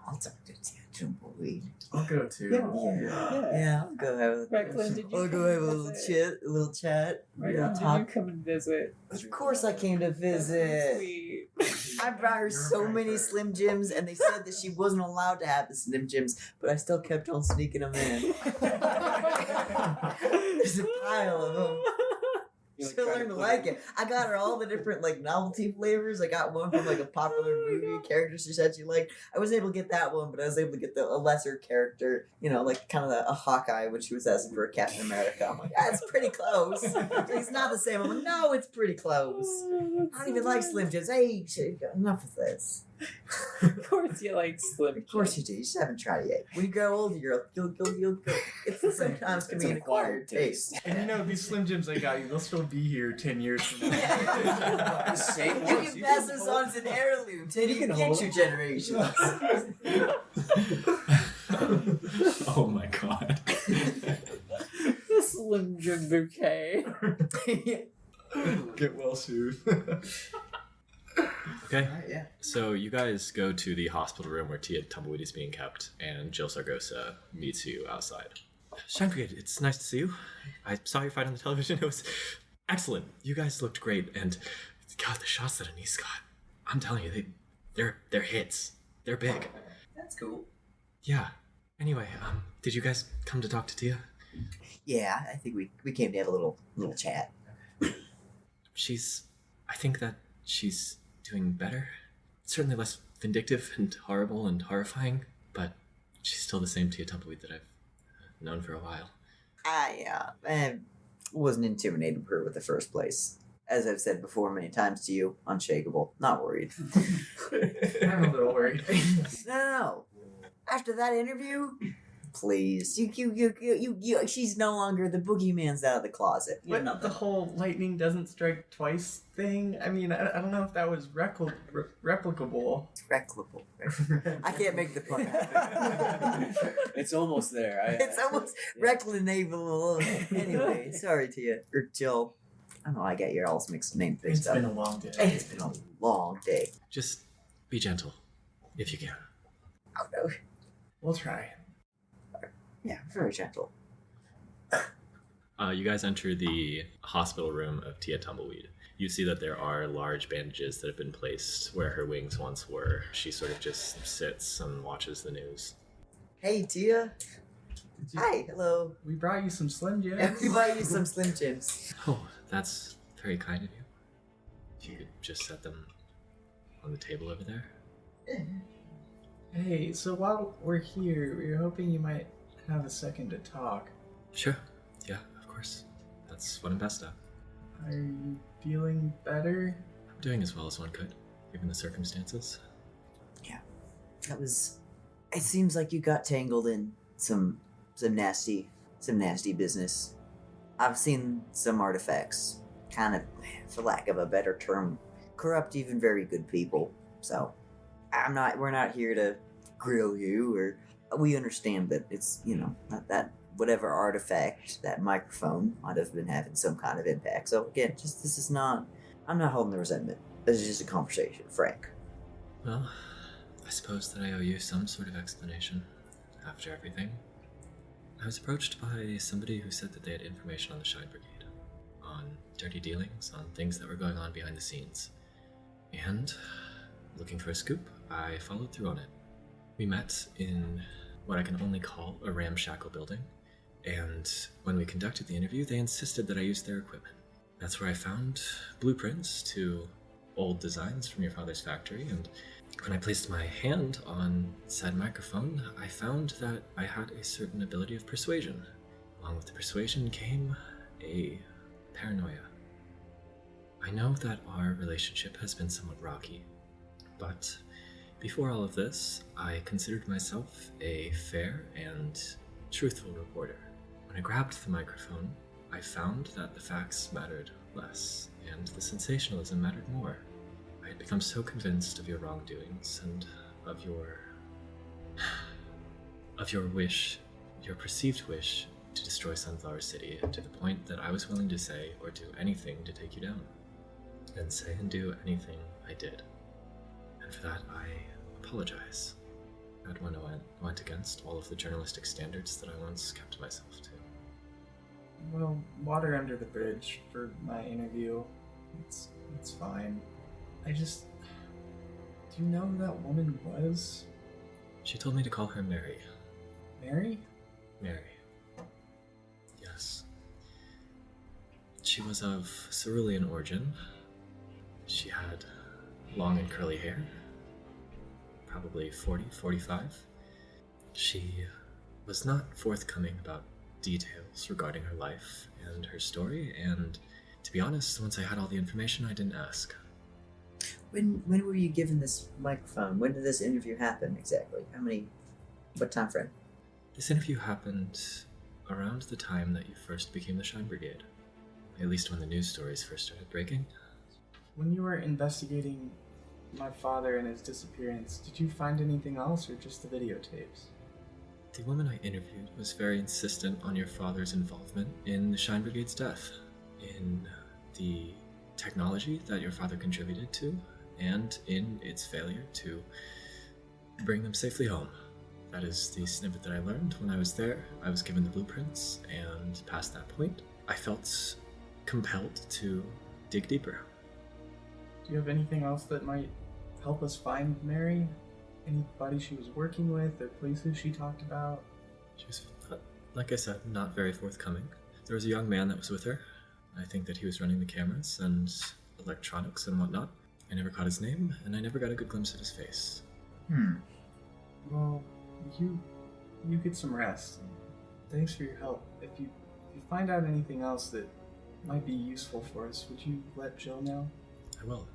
I'll talk to Tumbleweed. I'll go too. Yeah, I'll go have a Recklin, did you I'll come go have a and little visit? chat. Right, We'll did you talk. come and visit? Of course I came to visit. Sweet. I brought her so many Slim Jims, and they said that she wasn't allowed to have the Slim Jims, but I still kept on sneaking them in. There's a pile of them. She'll learn to like it. I got her all the different like novelty flavors. I got one from like a popular movie character she said she liked. I wasn't able to get that one, but I was able to get a lesser character, like kind of a Hawkeye when she was asking for a Captain America. I'm like, it's pretty close. He's not the same. I'm like, no, it's pretty close. I don't even like Slim Jims. Hey, enough of this. Of course you like Slim. Of course you do. You just haven't tried it yet. When you grow older, you'll go. It's sometimes can be an acquired taste. And these Slim Jims I got you, they'll still be here 10 years from now. The same You ones. can pass this on as an heirloom to future generations. Oh my god. The Slim Jim bouquet. Get well soon. Okay, Yeah. so you guys go to the hospital room where Tia Tumbleweed is being kept, and Jill Sargosa meets you outside. Shine Brigade, it's nice to see you. I saw your fight on the television. It was excellent. You guys looked great, and God, the shots that Anise got, I'm telling you, they're hits. They're big. That's cool. Yeah. Anyway, did you guys come to talk to Tia? Yeah, I think we came to have a little chat. I think that she's doing better. Certainly less vindictive and horrible and horrifying, but she's still the same Tia Tumbleweed that I've known for a while. I wasn't intimidated by her with the first place. As I've said before many times to you, unshakable, not worried. I'm a little worried. No. After that interview, Please, you. She's no longer the boogeyman's out of the closet. But not the whole lightning doesn't strike twice thing. I mean, I don't know if that was replicable. Replicable. I can't make the pun. It's almost there. It's almost reclinable. Anyway, sorry to you. Or Jill. I don't know, I got your all's mixed name things It's been a long day. It's been a long day. Just be gentle, if you can. Oh no. We'll try. Yeah, very gentle. You guys enter the hospital room of Tia Tumbleweed. You see that there are large bandages that have been placed where her wings once were. She sort of just sits and watches the news. Hey, Tia. Hi, hello. We brought you some Slim Jims. Everybody use some Slim Jims. Oh, that's very kind of you. If you could just set them on the table over there. Hey, so while we're here, we were hoping you might have a second to talk. Sure. Yeah, of course. That's what I'm best at. Are you feeling better? I'm doing as well as one could, given the circumstances. Yeah, that was. It seems like you got tangled in some nasty business. I've seen some artifacts, kind of, for lack of a better term, corrupt even very good people. So, we're not here to grill you, or we understand that it's, not that whatever artifact, that microphone might have been having some kind of impact. So again, I'm not holding the resentment. This is just a conversation, frank. Well, I suppose that I owe you some sort of explanation after everything. I was approached by somebody who said that they had information on the Shine Brigade, on dirty dealings, on things that were going on behind the scenes. And, looking for a scoop, I followed through on it. We met in what I can only call a ramshackle building, and when we conducted the interview, they insisted that I use their equipment. That's where I found blueprints to old designs from your father's factory, and when I placed my hand on said microphone, I found that I had a certain ability of persuasion. Along with the persuasion came a paranoia. I know that our relationship has been somewhat rocky, but before all of this, I considered myself a fair and truthful reporter. When I grabbed the microphone, I found that the facts mattered less, and the sensationalism mattered more. I had become so convinced of your wrongdoings and of your wish, your perceived wish to destroy Sunflower City, to the point that I was willing to say or do anything to take you down. And say and do anything I did. And for that, I apologize. That went against all of the journalistic standards that I once kept myself to. Well, water under the bridge for my interview. It's fine. Do you know who that woman was? She told me to call her Mary. Mary? Mary. Yes. She was of cerulean origin. She had long and curly hair. Probably 40, 45. She was not forthcoming about details regarding her life and her story, and to be honest, once I had all the information, I didn't ask. When were you given this microphone? When did this interview happen exactly? What time frame? This interview happened around the time that you first became the Shine Brigade. At least when the news stories first started breaking. When you were investigating my father and his disappearance, did you find anything else or just the videotapes? The woman I interviewed was very insistent on your father's involvement in the Shine Brigade's death, in the technology that your father contributed to, and in its failure to bring them safely home. That is the snippet that I learned when I was there. I was given the blueprints, and past that point, I felt compelled to dig deeper. Do you have anything else that might help us find Mary? Anybody she was working with or places she talked about? She was, like I said, not very forthcoming. There was a young man that was with her. I think that he was running the cameras and electronics and whatnot. I never caught his name, and I never got a good glimpse of his face. Well, you get some rest. Thanks for your help. If you find out anything else that might be useful for us, would you let Jill know? I will.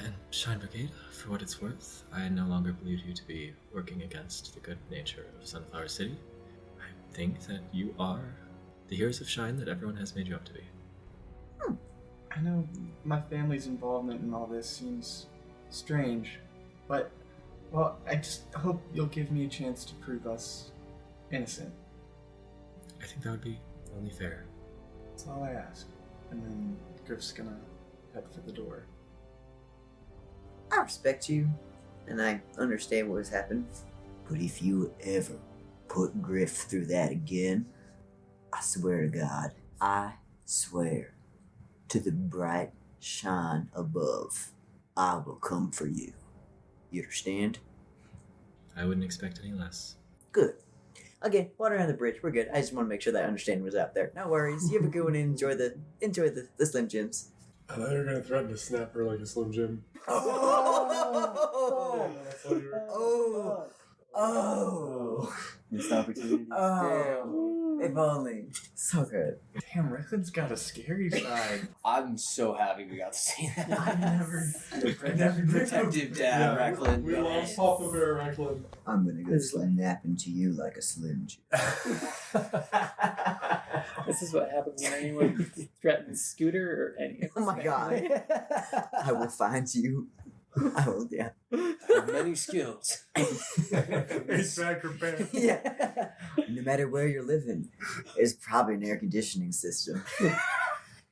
And Shine Brigade, for what it's worth, I no longer believe you to be working against the good nature of Sunflower City. I think that you are the heroes of Shine that everyone has made you up to be. I know my family's involvement in all this seems strange, but, well, I just hope you'll give me a chance to prove us innocent. I think that would be only fair. That's all I ask. And then Griff's gonna head for the door. I respect you, and I understand what has happened. But if you ever put Griff through that again, I swear to God, I swear to the bright shine above, I will come for you. You understand? I wouldn't expect any less. Good. Again, water under the bridge. We're good. I just want to make sure that understanding was out there. No worries. You have a good one and enjoy the Slim Jims. I thought you were gonna threaten to snap her like a Slim Jim. Missed opportunity. If only. So good. Damn, Recklin's got a scary side. I'm so happy we got to see that. I never Protective dad, Recklin. We love Papa Bear Recklin. I'm gonna go snap into you like a Slim Jim. This is what happens when anyone threatens Scooter or any of Oh my God. I will find you. I will, yeah. I have many skills. He's back or back. Yeah. No matter where you're living, there's probably an air conditioning system.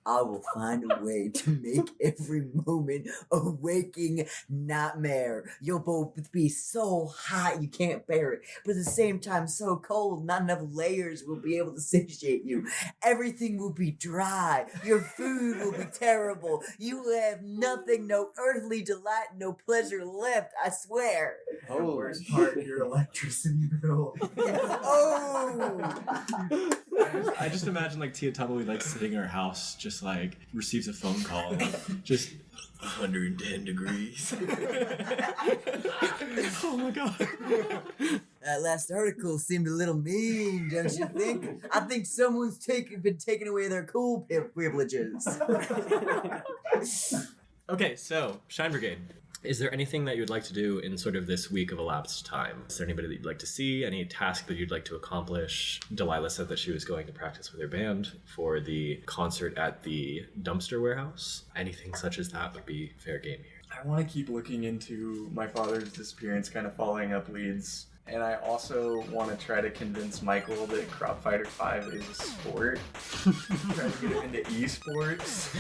I will find a way to make every moment a waking nightmare. You'll both be so hot you can't bear it, but at the same time so cold, not enough layers will be able to satiate you. Everything will be dry. Your food will be terrible. You will have nothing, no earthly delight, no pleasure left, I swear. The worst part, your electricity bill. Oh! I just imagine like Tia Tumbly like sitting in her house, just like receives a phone call, just 110 degrees. Oh my God. That last article seemed a little mean, don't you think? I think someone's been taking away their cool privileges. Okay, so Shine Brigade. Is there anything that you'd like to do in sort of this week of elapsed time? Is there anybody that you'd like to see? Any task that you'd like to accomplish? Delilah said that she was going to practice with her band for the concert at the dumpster warehouse. Anything such as that would be fair game here. I want to keep looking into my father's disappearance, kind of following up leads. And I also want to try to convince Michael that Crop Fighter 5 is a sport. Try to get him into esports.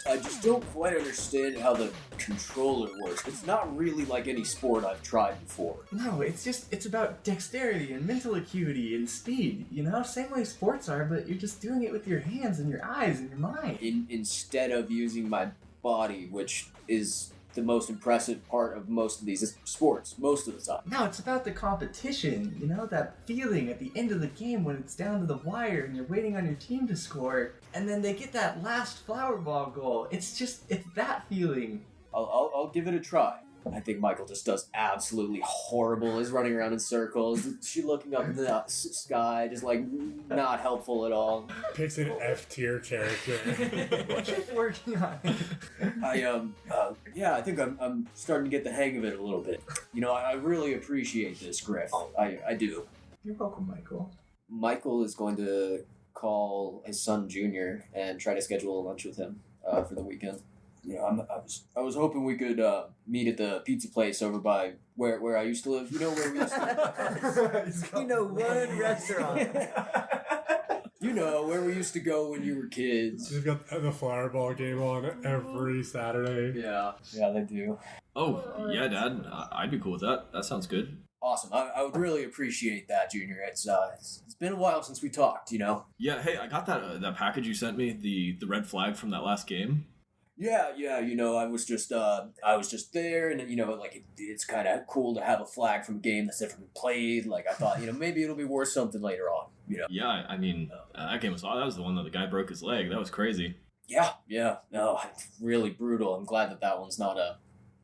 I just don't quite understand how the controller works. It's not really like any sport I've tried before. No, it's about dexterity and mental acuity and speed, you know? Same way sports are, but you're just doing it with your hands and your eyes and your mind. Instead of using my body, which is the most impressive part of most of these sports, most of the time. No, it's about the competition, you know? That feeling at the end of the game when it's down to the wire and you're waiting on your team to score, and then they get that last flower ball goal. It's that feeling. I'll give it a try. I think Michael just does absolutely horrible. He's running around in circles. She looking up in the sky, just like not helpful at all. Picks an F tier character. Keep working on it. I think I'm starting to get the hang of it a little bit. You know, I really appreciate this, Griff. I do. You're welcome, Michael. Michael is going to call his son Junior and try to schedule a lunch with him for the weekend. You know, I was hoping we could meet at the pizza place over by where I used to live. You know where we used to live? You know, one restaurant. You know, where we used to go when you were kids. They've got the flower ball game on every Saturday. Yeah, they do. Oh, yeah, Dad. I'd be cool with that. That sounds good. Awesome. I would really appreciate that, Junior. It's been a while since we talked, you know? Yeah, hey, I got that package you sent me, the red flag from that last game. Yeah, you know, I was just there, and you know, like it's kind of cool to have a flag from a game that's never been played. Like I thought, you know, maybe it'll be worth something later on. You know? Yeah, I mean, that game was that was the one that the guy broke his leg. That was crazy. Yeah, no, it's really brutal. I'm glad that one's not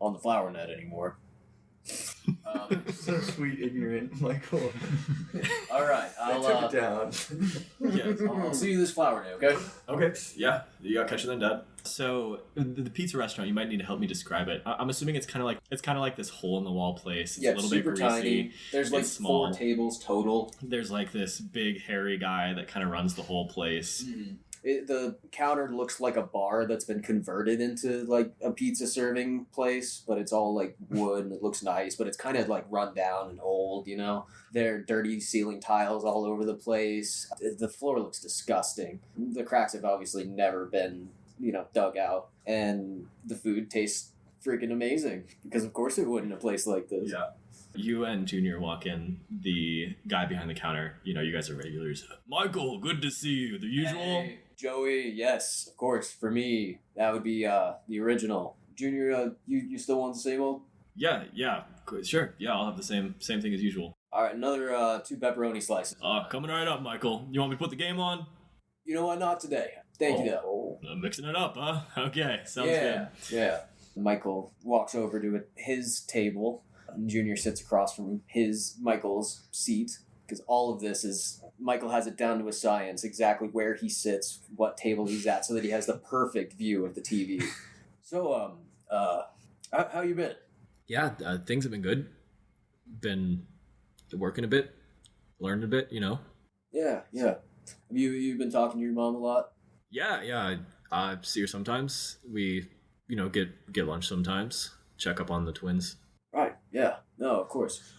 on the flower net anymore. So sweet, ignorant, Michael. All right, I took it down. I'll see you this flower day, okay? Okay. Yeah, you got catcher than dead. So the pizza restaurant, you might need to help me describe it. I'm assuming it's kind of like this hole in the wall place. It's a little bit greasy. Tiny. There's like It's small. 4 tables total. There's like this big hairy guy that kind of runs the whole place. Mm-hmm. The counter looks like a bar that's been converted into like a pizza serving place, but it's all like wood and it looks nice, but it's kind of like run down and old, you know? There are dirty ceiling tiles all over the place. The floor looks disgusting. The cracks have obviously never been, dug out. And the food tastes freaking amazing because of course it would in a place like this. Yeah. You and Junior walk in. The guy behind the counter, you guys are regulars. Michael, good to see you. The usual? Hey, Joey, yes, of course. For me, that would be the original. Junior, you still want the same old? Yeah, sure. Yeah, I'll have the same thing as usual. All right, another 2 pepperoni slices. Coming right up, Michael. You want me to put the game on? You know what? Not today. Thank you, though. Mixing it up, huh? Okay, sounds good. Yeah. Michael walks over to his table. And Junior sits across from Michael's seat. Because all of this is, Michael has it down to a science, exactly where he sits, what table he's at, so that he has the perfect view of the TV. So, how you been? Yeah, things have been good. Been working a bit, learned a bit, Yeah. Have you been talking to your mom a lot? Yeah. I see her sometimes. We, get lunch sometimes. Check up on the twins. Right. Yeah. No, of course.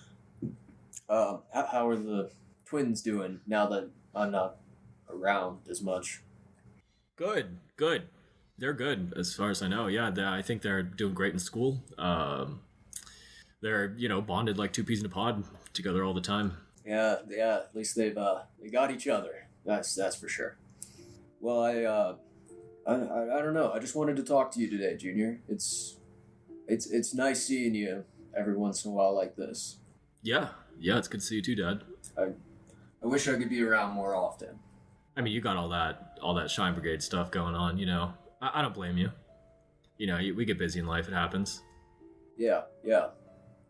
How are the twins doing now that I'm not around as much? Good. They're good as far as I know. Yeah, I think they're doing great in school. They're bonded like 2 peas in a pod together all the time. Yeah. At least they got each other. That's for sure. Well, I don't know. I just wanted to talk to you today, Junior. It's nice seeing you every once in a while like this. Yeah, it's good to see you too, Dad. I wish I could be around more often. I mean, you got all that Shine Brigade stuff going on, I don't blame you. We get busy in life, it happens. Yeah.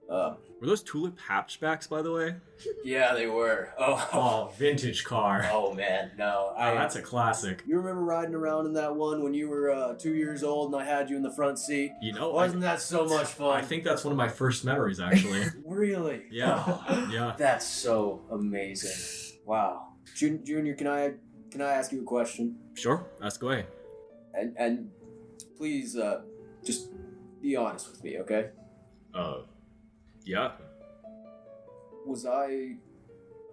Were those tulip hatchbacks, by the way? Yeah, they were. Oh, vintage car. Oh man, no. That's a classic. You remember riding around in that one when you were 2 years old and I had you in the front seat? Wasn't that so much fun? I think that's one of my first memories, actually. Really? Yeah. Yeah. That's so amazing. Wow. Junior, can I ask you a question? Sure, ask away. And please just be honest with me, okay? Yeah. Was I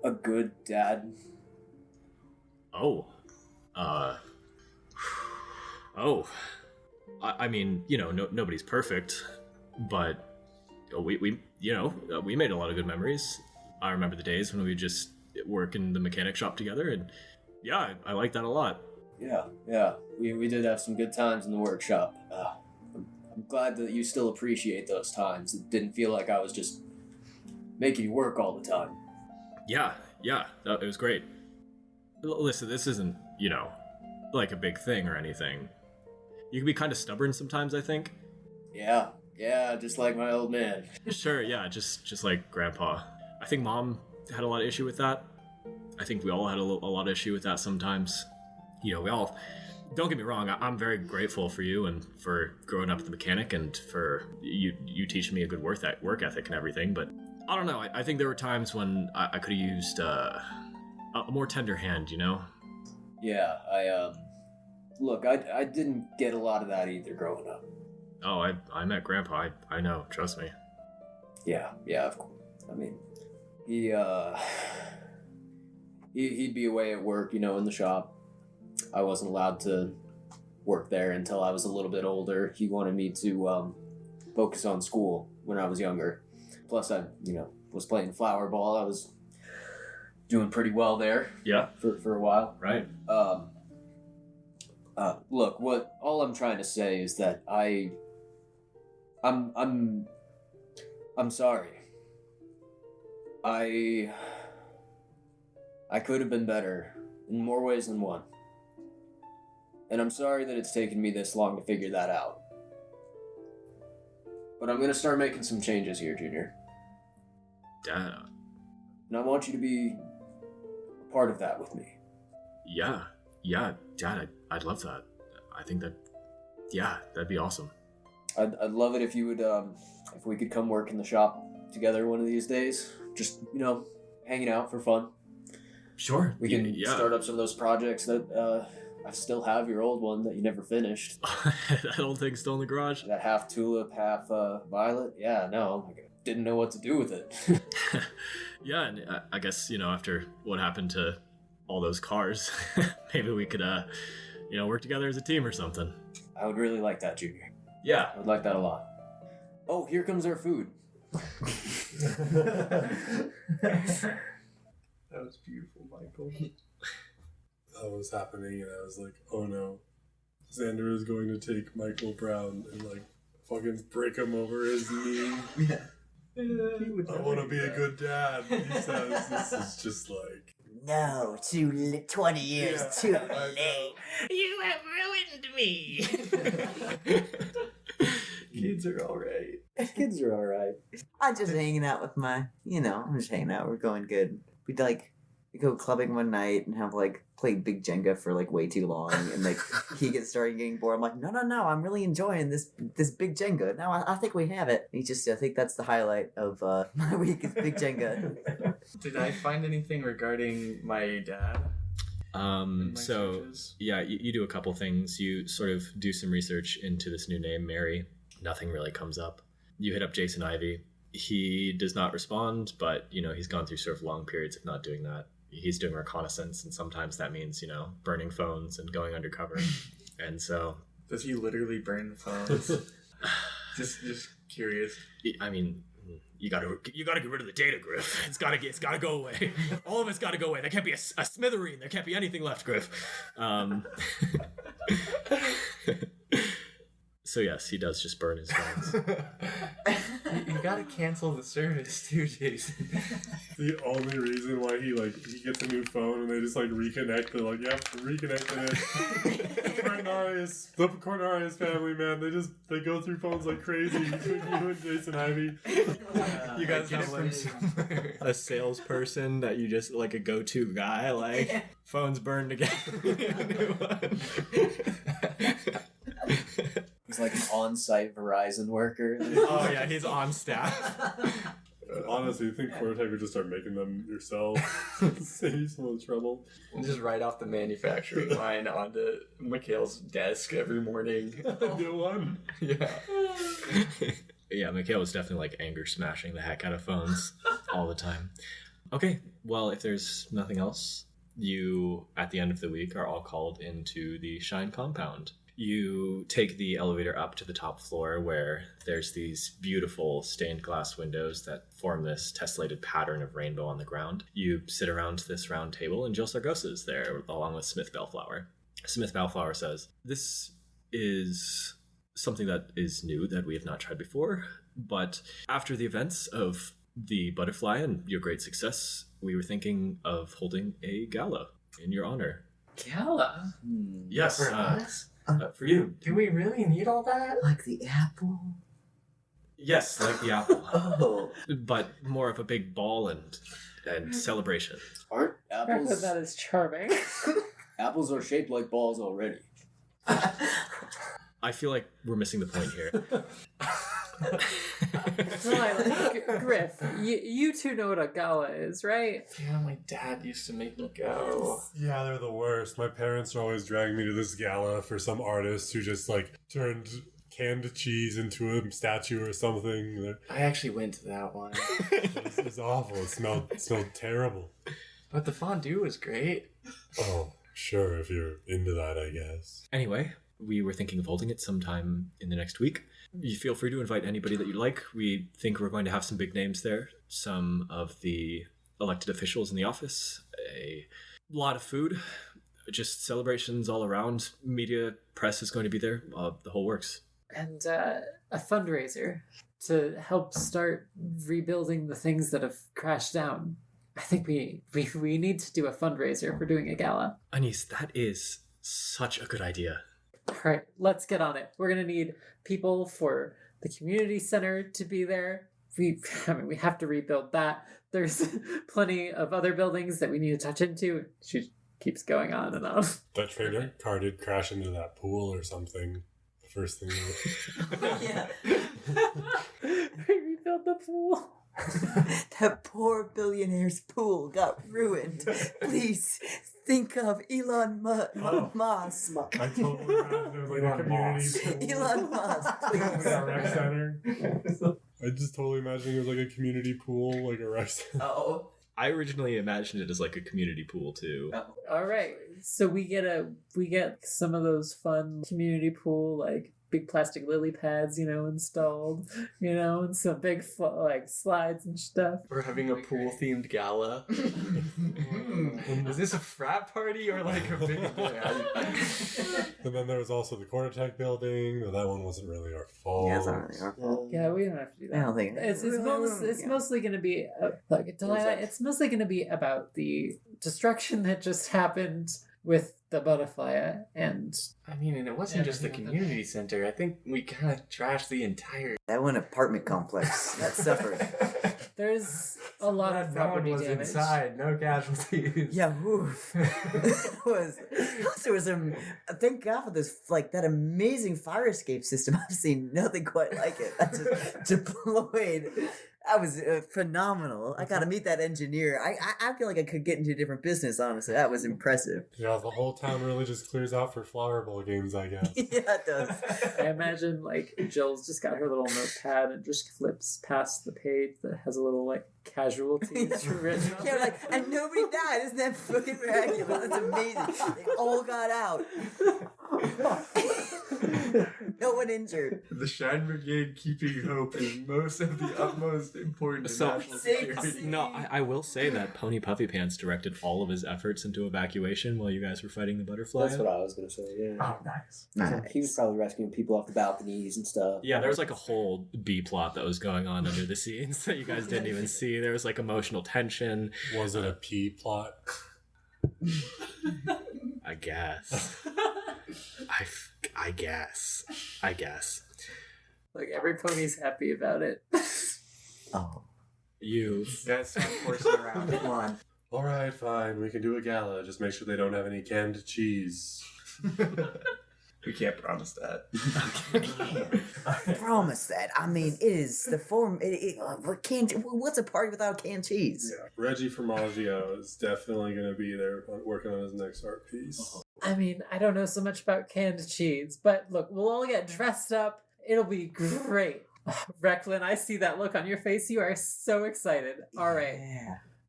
a good dad? I mean, nobody's perfect, but we made a lot of good memories. I remember the days when we just work in the mechanic shop together, and yeah, I like that a lot. Yeah. We did have some good times in the workshop. I'm glad that you still appreciate those times. It didn't feel like I was just making you work all the time. Yeah, it was great. Listen, this isn't, like a big thing or anything. You can be kind of stubborn sometimes, I think. Yeah, just like my old man. Sure, yeah, just like Grandpa. I think Mom had a lot of issue with that. I think we all had a lot of issue with that sometimes. We all... Don't get me wrong, I'm very grateful for you and for growing up at the mechanic and for you teaching me a good work ethic and everything, but I don't know, I think there were times when I could have used a more tender hand, Yeah, I didn't get a lot of that either growing up. Oh, I met Grandpa, I know, trust me. Yeah, of course. I mean, he'd be away at work, in the shop. I wasn't allowed to work there until I was a little bit older. He wanted me to focus on school when I was younger. Plus, I, was playing flower ball. I was doing pretty well there. Yeah. For a while. Right. Look, all I'm trying to say is that I'm sorry. I could have been better in more ways than one. And I'm sorry that it's taken me this long to figure that out. But I'm gonna start making some changes here, Junior. Dad, And I want you to be a part of that with me. yeah, Dad, I'd love that. I think that'd be awesome. I'd love it if you would, if we could come work in the shop together one of these days. Just, hanging out for fun. Sure. We can start up some of those projects that I still have your old one that you never finished. That old thing's still in the garage? That half tulip, half violet. Yeah, no, I didn't know what to do with it. Yeah, and I guess, after what happened to all those cars, maybe we could, work together as a team or something. I would really like that, Junior. Yeah. I would like that a lot. Oh, here comes our food. That was beautiful, Michael. That was happening, and I was like, oh no. Xander is going to take Michael Brown and, fucking break him over his knee. Yeah. I want to be a good dad, he says. This is just like... No, 20 years too late. You have ruined me! Kids are alright. Kids are alright. I'm just hanging out with I'm just hanging out. We're going good. We go clubbing one night and have play big Jenga for way too long, and he started getting bored. I'm like, no, I'm really enjoying this big Jenga. No, I think we have it. I think that's the highlight of my week is big Jenga. Did I find anything regarding my dad? You do a couple things. You sort of do some research into this new name, Mary. Nothing really comes up. You hit up Jason Ivy. He does not respond, but he's gone through sort of long periods of not doing that. He's doing reconnaissance, and sometimes that means burning phones and going undercover. And so, does he literally burn the phones? just curious. I mean, you gotta get rid of the data, Griff. It's gotta go away. All of it's gotta go away. There can't be a smithereen. There can't be anything left, Griff. So yes, he does just burn his phones. You gotta cancel the service too, Jason. The only reason why he gets a new phone and they just reconnect, they're like, yep, reconnecting it. The Cornarius family, man, they go through phones like crazy. You and Jason Ivy. You guys have a salesperson that you just a go-to guy, phones burned again. New one. He's like an on-site Verizon worker. Oh yeah, he's on staff. Honestly, you think Cortec would just start making them yourself? Save some trouble. And just write off the manufacturing line onto Mikhail's desk every morning. New one. Yeah. Yeah, Mikhail was definitely anger smashing the heck out of phones all the time. Okay, well, if there's nothing else, you, at the end of the week, are all called into the Shine compound. You take the elevator up to the top floor where there's these beautiful stained glass windows that form this tessellated pattern of rainbow on the ground. You sit around this round table, and Jill Sargosa is there along with Smith Bellflower. Smith Bellflower says, "This is something that is new that we have not tried before, but after the events of the Butterflyah and your great success, we were thinking of holding a gala in your honor." Gala? Yes. For us? For you. Do we really need all that? Like the apple? Yes, like the apple. Oh. But more of a big ball and celebration. Aren't apples? That is charming. Apples are shaped like balls already. I feel like we're missing the point here. Griff, you two know what a gala is, right? Yeah, my dad used to make me go. Yeah, they're the worst. My parents are always dragging me to this gala for some artist who just turned canned cheese into a statue or something. I actually went to that one. It was awful. It smelled terrible. But the fondue was great. Oh, sure, if you're into that, I guess. Anyway, we were thinking of holding it sometime in the next week. You feel free to invite anybody that you like. We think we're going to have some big names there. Some of the elected officials in the office. A lot of food. Just celebrations all around. Media, press is going to be there. The whole works. And a fundraiser to help start rebuilding the things that have crashed down. I think we need to do a fundraiser for doing a gala. Anis, that is such a good idea. All right, let's get on it. We're going to need people for the community center to be there. We have to rebuild that. There's plenty of other buildings that we need to touch into. She keeps going on and on. That trader car did crash into that pool or something. The first thing. Yeah. We rebuilt the pool. That poor billionaire's pool got ruined. Please think of Elon Musk. I totally imagined it was like a community pool. Elon Musk, please. Like a rec center. I just totally imagined it was like a community pool, like a rec center. Oh. I originally imagined it as like a community pool too. All right, so we get some of those fun community pool like big plastic lily pads, installed, and some big like slides and stuff. We're having a pool themed gala. Is this a frat party or like a big? And then there was also the Quartertech building. But that one wasn't really our fault. Yeah, it's not really our fault. Yeah, we don't have to do that. I don't think It's mostly going to be Delilah. It's mostly going to be about the destruction that just happened with the Butterflyah, and I mean, and it wasn't just the community center. I think we kind of trashed the entire. That one apartment complex that suffered. there's a lot of property was damage. inside. No casualties. Yeah, woof. There was thank God for this, like that amazing fire escape system. I've seen nothing quite like it. I just deployed. That was phenomenal. I got to meet that engineer. I feel like I could get into a different business, honestly. That was impressive. Yeah, the whole town really just clears out for Flower Bowl games, I guess. Yeah, it does. I imagine like Jill's just got her little notepad and just flips past the page that has a little like casualties written on Yeah, it. like, and nobody died. Isn't that fucking miraculous? That's amazing. They all got out. No one injured. The Shine Brigade keeping hope is most of the utmost important to So- national security. No, I will say that Pony Puffy Pants directed all of his efforts into evacuation while you guys were fighting the Butterflyah. That's what I was gonna say. Yeah. Oh, nice. Nice. He was probably rescuing people off the balconies and stuff. Yeah, there was like a whole B plot that was going on under the scenes that you guys didn't even see. There was like emotional tension. Was it a P plot? I guess. I guess. Like every pony's happy about it. Oh. You. Guys, stop forcing around. Come on. Alright, fine. We can do a gala. Just make sure they don't have any canned cheese. We can't promise that. Promise that. I mean, it is the form. What's a party without canned cheese? Yeah. Reggie Formaggio is definitely going to be there working on his next art piece. I mean, I don't know so much about canned cheese, but look, we'll all get dressed up. It'll be great. Recklin, I see that look on your face. You are so excited. All right.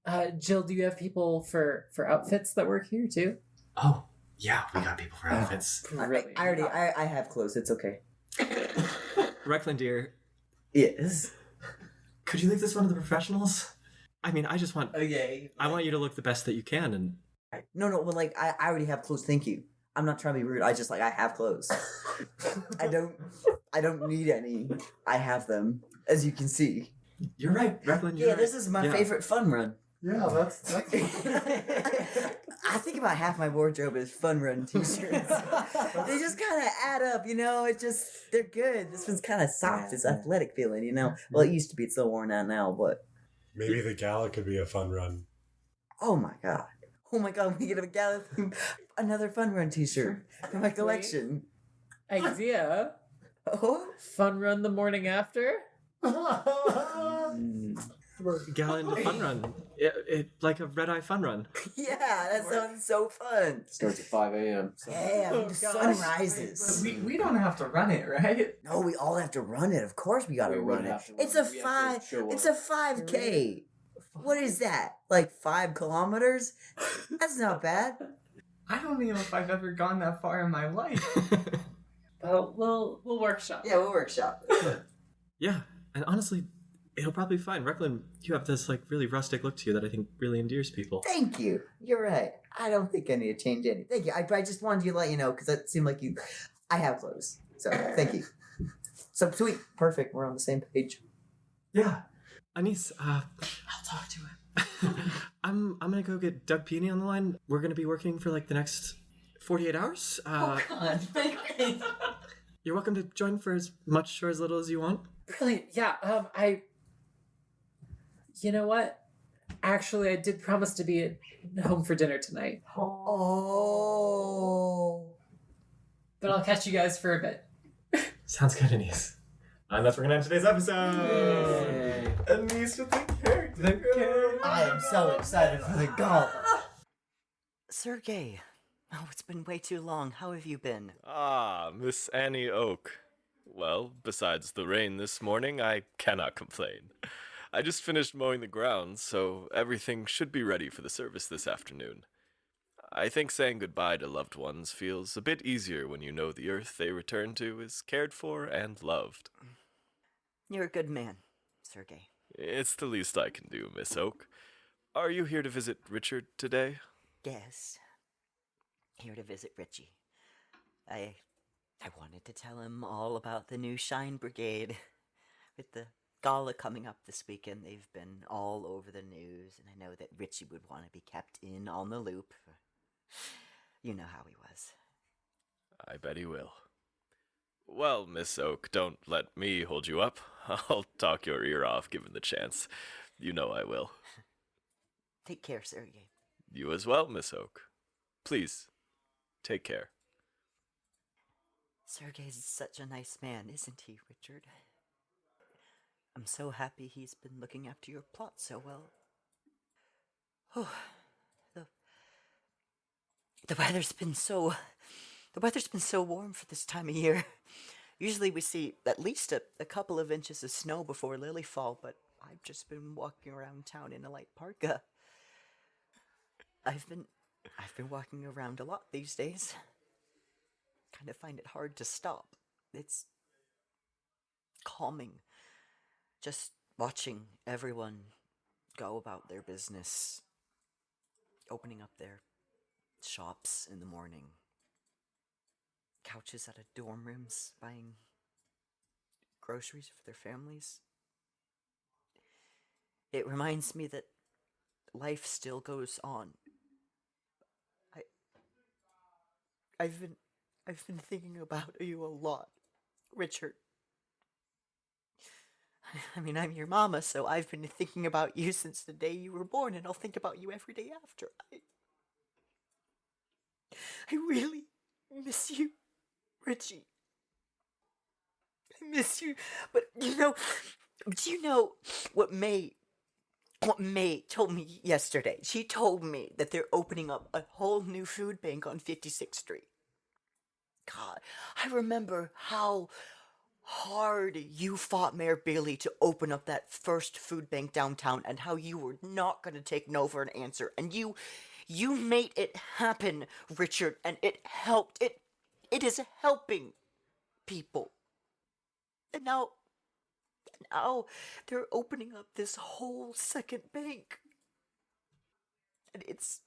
Yeah. Jill, do you have people for outfits that work here too? Oh, yeah, we got people for outfits. Brilliant. I have clothes. It's okay. Recklin, dear, Yes. could you leave this one to the professionals? I mean, I just want... Okay. I want you to look the best that you can, and... No, well, like, I already have clothes. Thank you. I'm not trying to be rude. I have clothes. I don't need any. I have them, as you can see. You're right, Recklin, you're Yeah, right. this is my favorite fun run. Yeah, that's I think about half my wardrobe is fun run t-shirts. They just kind of add up, they're good. This one's kind of soft. It's athletic feeling, Well, it used to be. It's so worn out now, but... Maybe the gala could be a fun run. Oh my god, we get a gala theme. Another fun run t-shirt for my collection. Idea. Oh? Fun run the morning after? Gala into fun run. It like a red-eye fun run. Yeah, that sounds so fun. Starts at 5 a.m. So. Yeah, Oh, the gosh. sun rises. We don't have to run it, right? No, we all have to run it. Of course we gotta We run would it. have to It's run a it. We have to show It's up. a 5K. What is that? Like 5 kilometers? That's not bad. I don't even know if I've ever gone that far in my life. Well, we'll workshop. Yeah, we'll workshop it. Yeah, and honestly, it'll probably be fine. Recklin, you have this like really rustic look to you that I think really endears people. Thank you. You're right. I don't think I need to change anything. Thank you. I just wanted you to let you know because it seemed like I have clothes. So thank you. So sweet. Perfect. We're on the same page. Yeah. Anise, I'll talk to him. I'm gonna go get Doug Peony on the line. We're gonna be working for like the next 48 hours. God. You're welcome to join for as much or as little as you want. Brilliant. Yeah, you know what? Actually, I did promise to be at home for dinner tonight. Oh. But I'll catch you guys for a bit. Sounds good, Anise. And that's where we're going to end today's episode. Yay. Anise with the character. I am so excited for the gala. Sergey, it's been way too long. How have you been? Ah, Miss Annie Oak. Well, besides the rain this morning, I cannot complain. I just finished mowing the grounds, so everything should be ready for the service this afternoon. I think saying goodbye to loved ones feels a bit easier when you know the earth they return to is cared for and loved. You're a good man, Sergey. It's the least I can do, Miss Oak. Are you here to visit Richard today? Yes. Here to visit Richie. I wanted to tell him all about the new Shine Brigade. With the gala coming up this weekend, they've been all over the news, and I know that Richie would want to be kept in on the loop. You know how he was. I bet he will. Well, Miss Oak, don't let me hold you up. I'll talk your ear off given the chance. You know I will. Take care, Sergey. You as well, Miss Oak. Please, take care. Sergey's such a nice man, isn't he, Richard? I'm so happy he's been looking after your plot so well. Oh, the weather's been so warm for this time of year. Usually we see at least a couple of inches of snow before Lilyfall, but I've just been walking around town in a light parka. I've been walking around a lot these days. Kind of find it hard to stop. It's calming. Just watching everyone go about their business, opening up their shops in the morning, couches out of dorm rooms, buying groceries for their families. It reminds me that life still goes on. I've been thinking about you a lot, Richard. I mean, I'm your mama, so I've been thinking about you since the day you were born, and I'll think about you every day after. I really miss you, Richie. I miss you, but do you know what May told me yesterday? She told me that they're opening up a whole new food bank on 56th Street. God, I remember how hard you fought Mayor Bailey to open up that first food bank downtown, and how you were not going to take no for an answer, and you made it happen, Richard, and it helped. It is helping people. And now they're opening up this whole second bank. And it's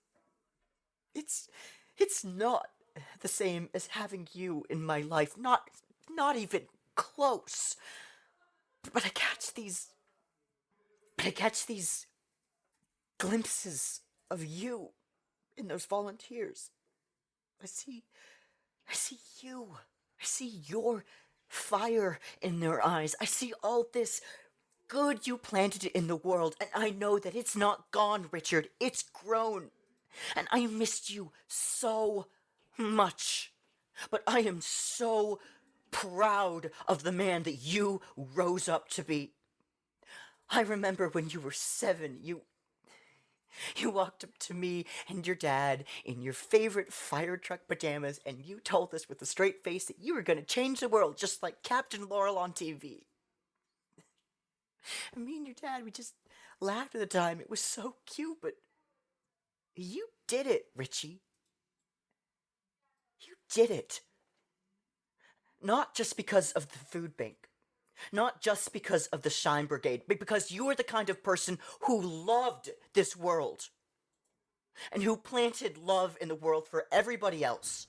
not the same as having you in my life. Not even close. But I catch these glimpses of you in those volunteers. I see you. I see your fire in their eyes. I see all this good you planted in the world, and I know that it's not gone, Richard. It's grown. And I missed you so much. But I am so proud of the man that you rose up to be. I remember when you were 7, you walked up to me and your dad in your favorite fire truck pajamas, and you told us with a straight face that you were going to change the world just like Captain Laurel on TV. And me and your dad, we just laughed at the time. It was so cute, but you did it, Richie. You did it. Not just because of the food bank. Not just because of the Shine Brigade, but because you are the kind of person who loved this world. And who planted love in the world for everybody else.